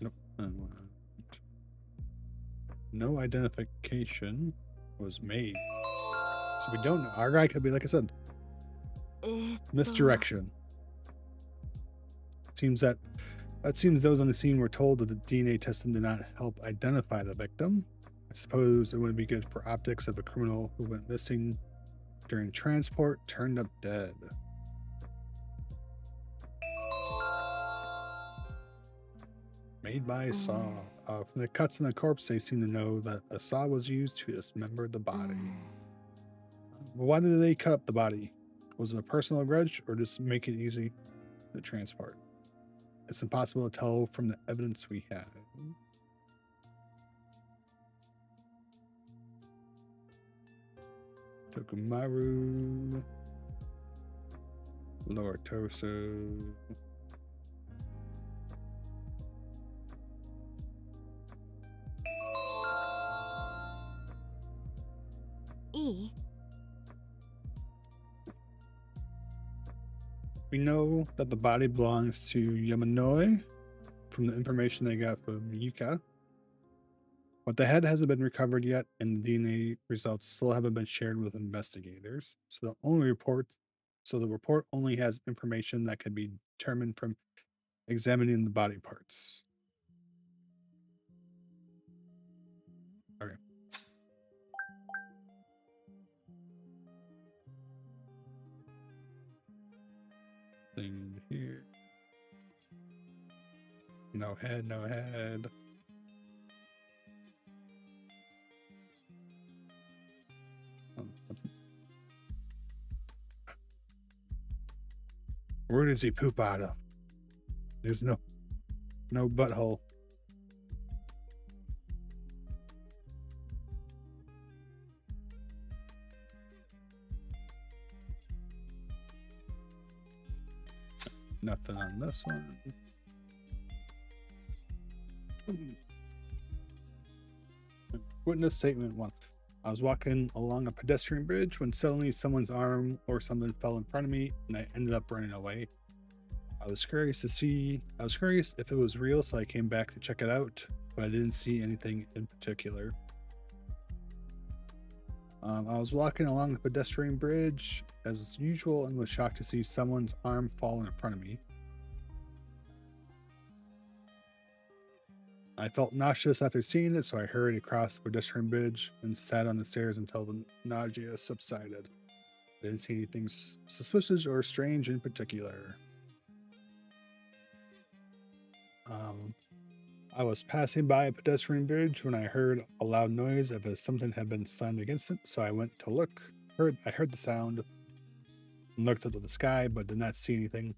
Nope. No identification was made. So we don't know. Our guy could be, like I said, misdirection. Seems that those on the scene were told that the DNA testing did not help identify the victim. I suppose it wouldn't be good for optics of a criminal who went missing during transport, turned up dead. Made by a saw. From the cuts in the corpse, they seem to know that a saw was used to dismember the body. But why did they cut up the body? Was it a personal grudge or just make it easy to transport? It's impossible to tell from the evidence we have. Tokumaru. Lower torso. E? We know that the body belongs to Yamanoi from the information they got from Yuka. But the head hasn't been recovered yet, and the DNA results still haven't been shared with investigators. So the report only has information that can be determined from examining the body parts. Okay. Thing here. No head, no head. Where does he poop out of? There's no butthole. Nothing on this one. Witness statement 1. I was walking along a pedestrian bridge when suddenly someone's arm or something fell in front of me and I ended up running away. I was curious if it was real, so I came back to check it out, but I didn't see anything in particular. I was walking along the pedestrian bridge as usual and was shocked to see someone's arm fall in front of me. I felt nauseous after seeing it, so I hurried across the pedestrian bridge and sat on the stairs until the nausea subsided. I didn't see anything suspicious or strange in particular. I was passing by a pedestrian bridge when I heard a loud noise as if something had been slammed against it, so I went to look. I heard the sound and looked up at the sky, but did not see anything.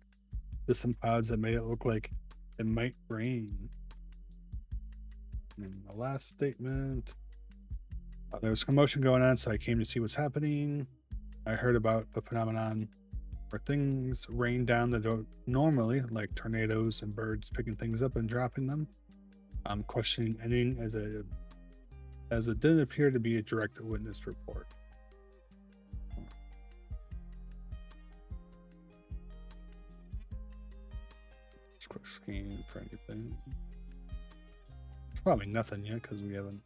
Just some clouds that made it look like it might rain. And the last statement. There was commotion going on, so I came to see what's happening. I heard about a phenomenon where things rain down that don't normally, like tornadoes and birds picking things up and dropping them. I'm questioning ending as it didn't appear to be a direct witness report. Just quick scan for anything. There's probably nothing yet because we haven't.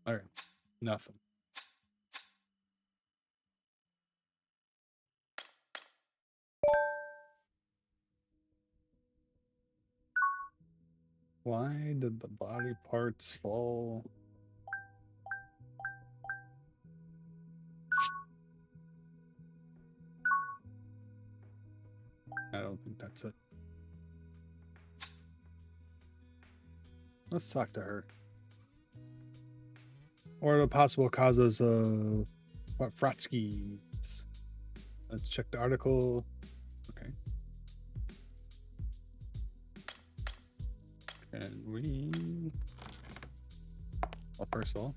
All right, nothing. Why did the body parts fall? I don't think that's it. Let's talk to her. Or the possible causes of Fratsky's. Let's check the article. Okay. Can we? Well, first of all,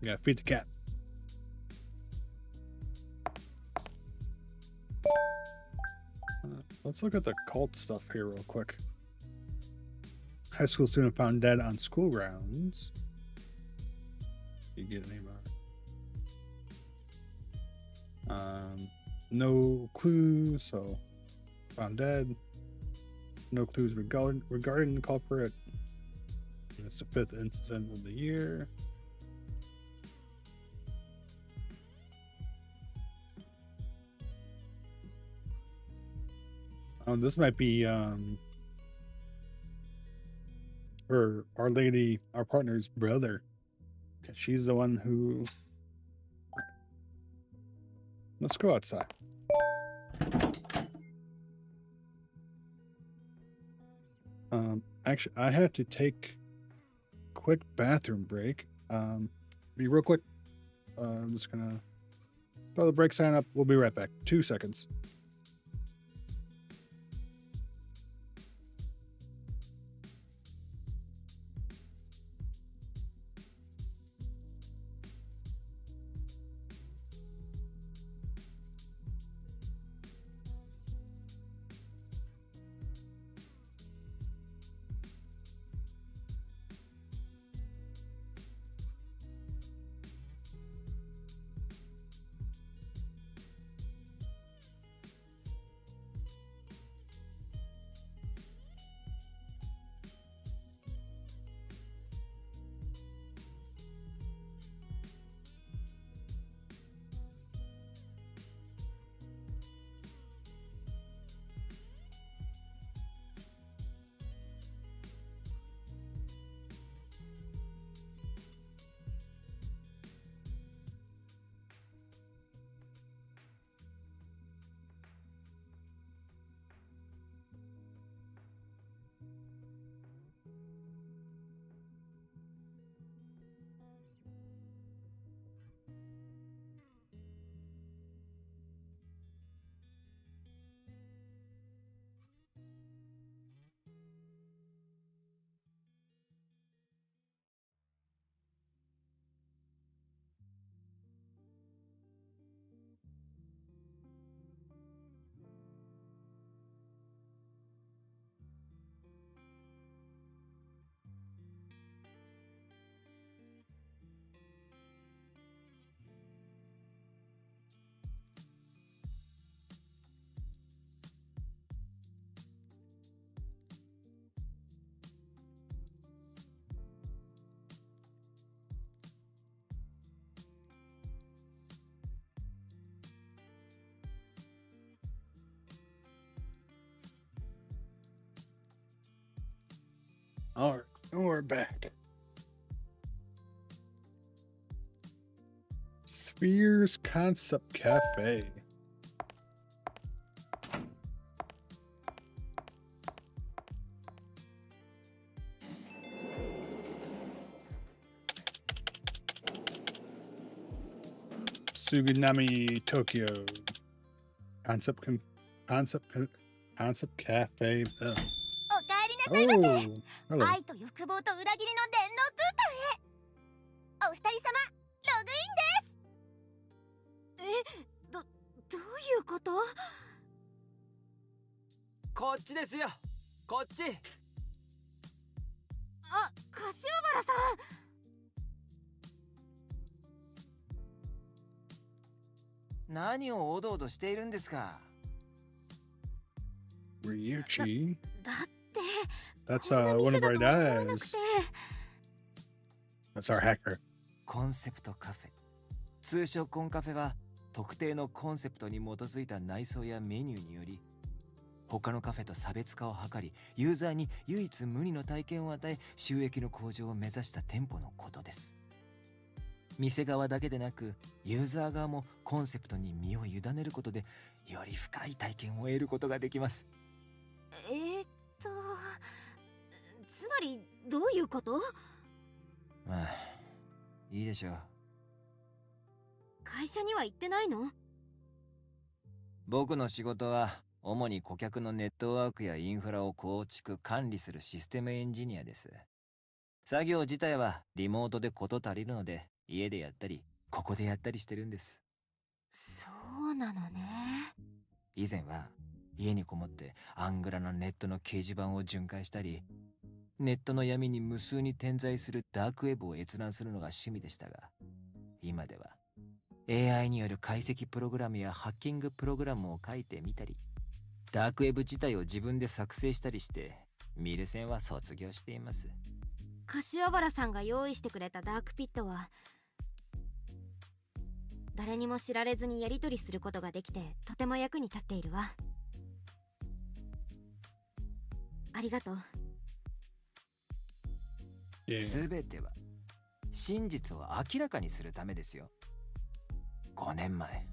yeah, feed the cat. Let's look at the cult stuff here real quick. High school student found dead on school grounds. You get any no clues, so found dead. No clues regarding the culprit. And it's the 5th incident of the year. This might be our lady, our partner's brother. She's the one who. Let's go outside. Actually, I have to take a quick bathroom break. Be real quick. I'm just gonna throw the break sign up. We'll be right back. 2 seconds. we're back. Spheres Concept Cafe. Sugunami Tokyo Concept Cafe. Ugh. おかえりなさいませ。 Oh, hello. 愛と欲望と裏切りの電脳空間へ。お二人様、ログインです。どういうこと？こっちですよ。こっち。あ、柏原さん。何をおどおどしているんですか。Ryuichi. だって That's こんな one of 店 our だと思わなく guys. て。 That's our hacker. コンセプトカフェ。通称コンカフェは特定のコンセプトに基づいた内装やメニューにより他のカフェと差別化を図り、ユーザーに唯一無二の体験を与え、収益の向上を目指した店舗のことです。店側だけでなくユーザー側もコンセプトに身を委ねることでより深い体験を得ることができます。つまりどういうこと？まあいいでしょう。会社には行ってないの？僕の仕事は主に顧客のネットワークやインフラを構築管理するシステムエンジニアです。作業自体はリモートで事足りるので家でやったりここでやったりしてるんです。そうなのね。以前は家にこもってアングラなネットの掲示板を巡回したり、ネットの闇に無数に点在するダークウェブを閲覧するのが趣味でしたが、今では AI による解析プログラムやハッキングプログラムを書いてみたり、ダークウェブ自体を自分で作成したりして見る線は卒業しています。柏原さんが用意してくれたダークピットは誰にも知られずにやり取りすることができてとても役に立っているわ。ありがとう。すべては真実を明らかにするためですよ。5年前、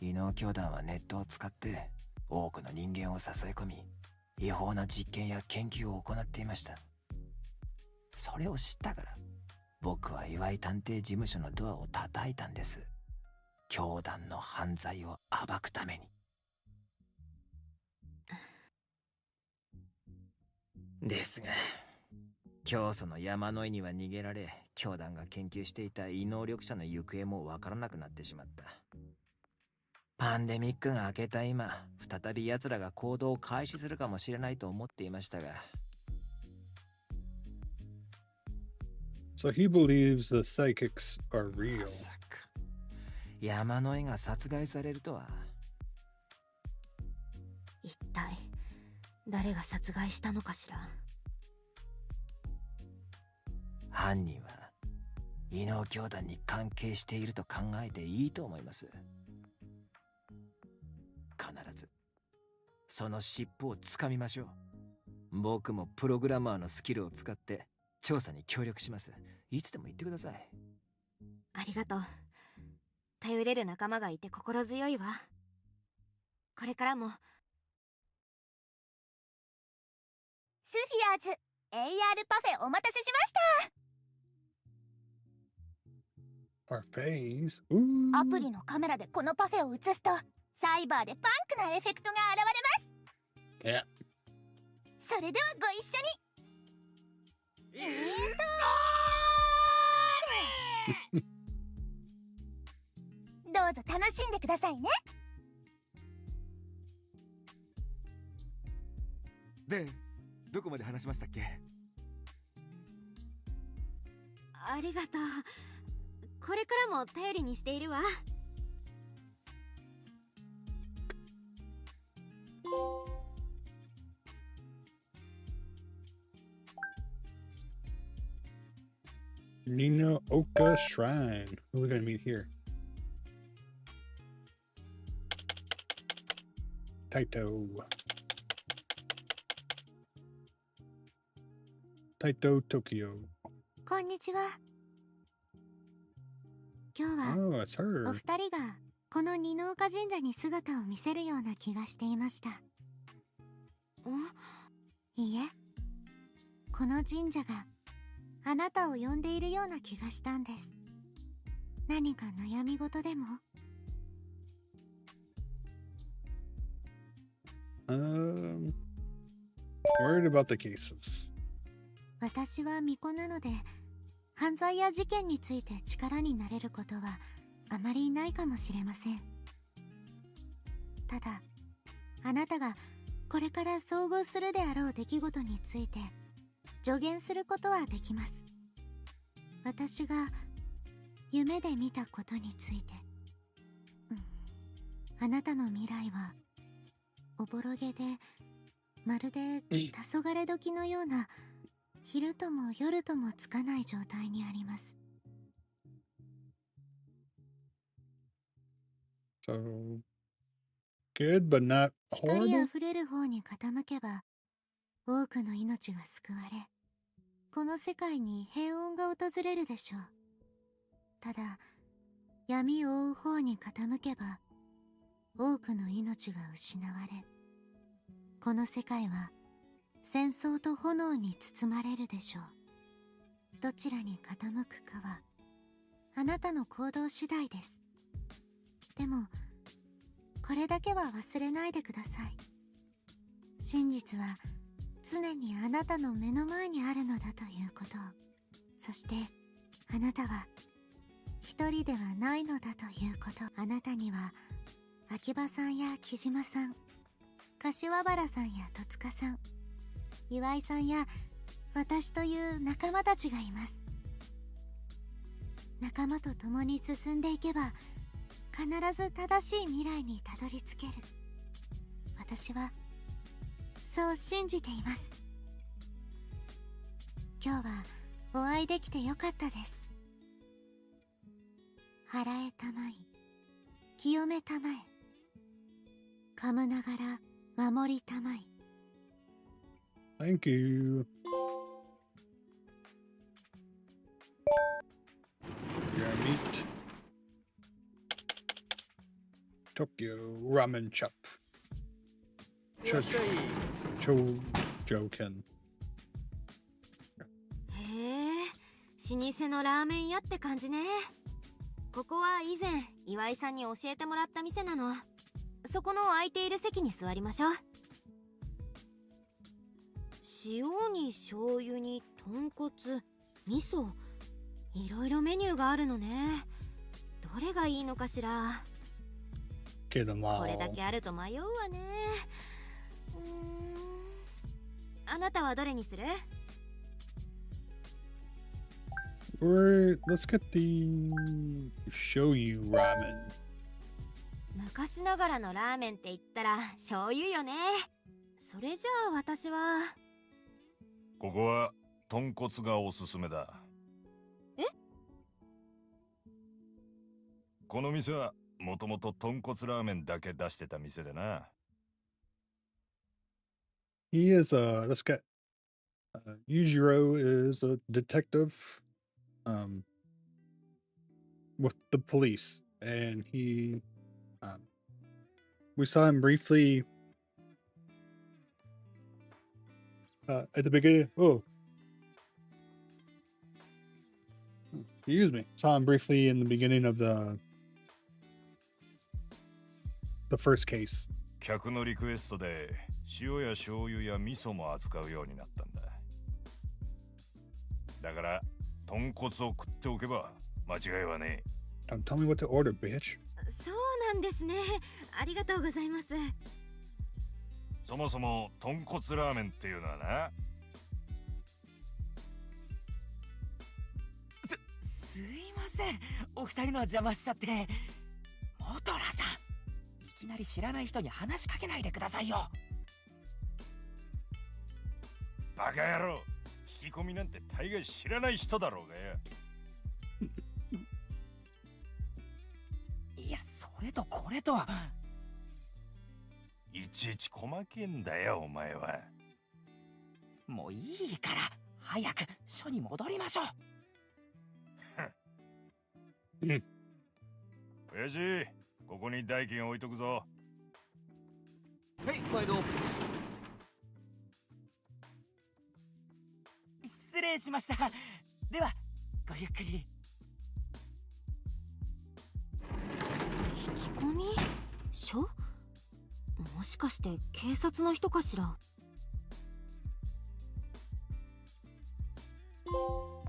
異能教団はネットを使って多くの人間を誘い込み、違法な実験や研究を行っていました。それを知ったから僕は岩井探偵事務所のドアを叩いたんです。教団の犯罪を暴くために。ですが教祖の山の井には逃げられ、教団が研究していた異能力者の行方もわからなくなってしまった。パンデミックが明けた今、再び奴らが行動を開始するかもしれないと思っていましたが。So he believes the psychics are real. まさか山の井が殺害されるとは。一体誰が殺害したのかしら。犯人は異能教団に関係していると考えていいと思います。必ずその尻尾をつかみましょう。僕もプログラマーのスキルを使って調査に協力します。いつでも言ってください。ありがとう。頼れる仲間がいて心強いわ。これからも。スフィアーズ AR パフェお待たせしました。Our face. アプリのカメラでこのパフェを映すとサイバーでパンクなエフェクトが現れます。それではご一緒に。インストールどうぞ楽しんでくださいね。で、どこまで話しましたっけ？ありがとう。これからも頼りにしているわ。Nina Oka Shrine. Who are we gonna meet here? Taito. Taito Tokyo. こんにちは。今日は Oh, it's お her. 二人がこの二の岡神社に姿を見せるような気がしていました。いいえ、この神社があなたを呼んでいるような気がしたんです。何か悩み事でも？ Worried about the cases. 私は巫女なので、犯罪や事件について力になれることはあまりないかもしれません。ただ、あなたがこれから遭遇するであろう出来事について助言することはできます。私が夢で見たことについて、あなたの未来はおぼろげで、まるで黄昏時のような昼とも夜ともつかない状態にあります。 So good, but not 光 horrible. あふれる方に傾けば多くの命が救われ、この世界に平穏が訪れるでしょう。ただ、闇を追う方に傾けば多くの命が失われ、この世界は戦争と炎に包まれるでしょう。どちらに傾くかはあなたの行動次第です。でもこれだけは忘れないでください。真実は常にあなたの目の前にあるのだということを。そしてあなたは一人ではないのだということ。あなたには秋葉さんや木島さん、柏原さんや戸塚さん、岩井さんや私という仲間たちがいます。仲間と共に進んでいけば必ず正しい未来にたどり着ける。私はそう信じています。今日はお会いできてよかったです。払えたまい、清めたまえ、かむながら守りたまい。 Thank you. You're gonna meet Tokyo Ramen Chop. Joken. へえ、老舗のラーメン屋って感じね。ここは以前岩井さんに教えてもらった店なの。そこの空いている席に座りましょう。塩に醤油に豚骨、味噌、いろいろメニューがあるのね。どれがいいのかしら。これだけあると迷うわね。あなたはどれにする？ Let's get the shoyu ramen. 昔ながらのラーメンって言ったら醤油よね。それじゃあ私は。ここは豚骨がおすすめだ。え？この店はもともと豚骨ラーメンだけ出してた店でな。He is let's get Yujiro is a detective with the police, and we saw him briefly at the beginning. Excuse me. Saw him briefly in the beginning of the first case. 客のリクエストで塩や醤油や味噌も扱うようになったんだ。だから豚骨を食っておけば間違いはねえ。 Don't tell me what to order, bitch. そうなんですね。ありがとうございます。そもそも豚骨ラーメンっていうのはな。すいません、お二人の邪魔しちゃって。モトラさん、いきなり知らない人に話しかけないでくださいよ。バカ野郎、引き込みなんて大概知らない人だろうがよ。いや、それとこれとは。いちいち細けんだよ、お前は。もういいから早く署に戻りましょう。親父、ここに代金置いとくぞ。はい、毎度。失礼しました。では、ごゆっくり。聞き込み書？もしかして警察の人かしら。Oh,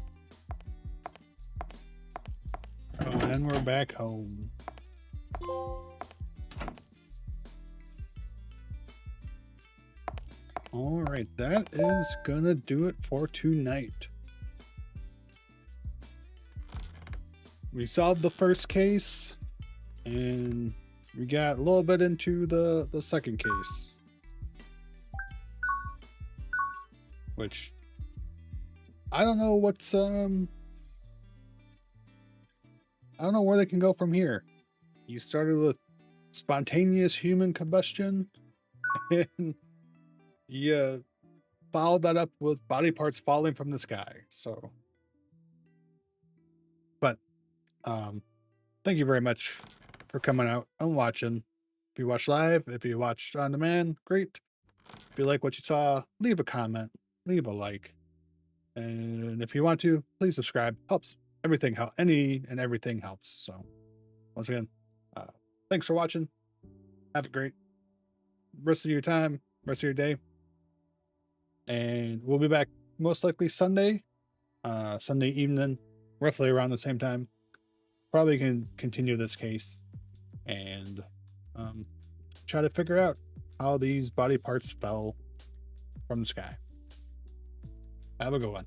and we're back home. Alright, that is gonna do it for tonight. We solved the first case, and we got a little bit into the second case. Which, I don't know what's, I don't know where they can go from here. You started with spontaneous human combustion, and you followed that up with body parts falling from the sky. So, but thank you very much for coming out and watching. If you watch live, if you watched on demand, great. If you like what you saw, leave a comment, leave a like, and if you want to, please subscribe. Helps. Everything helps. Any and everything helps. So, once again, thanks for watching. Have a great rest of your time, rest of your day. And we'll be back most likely Sunday evening, roughly around the same time. Probably can continue this case and try to figure out how these body parts fell from the sky. Have a good one.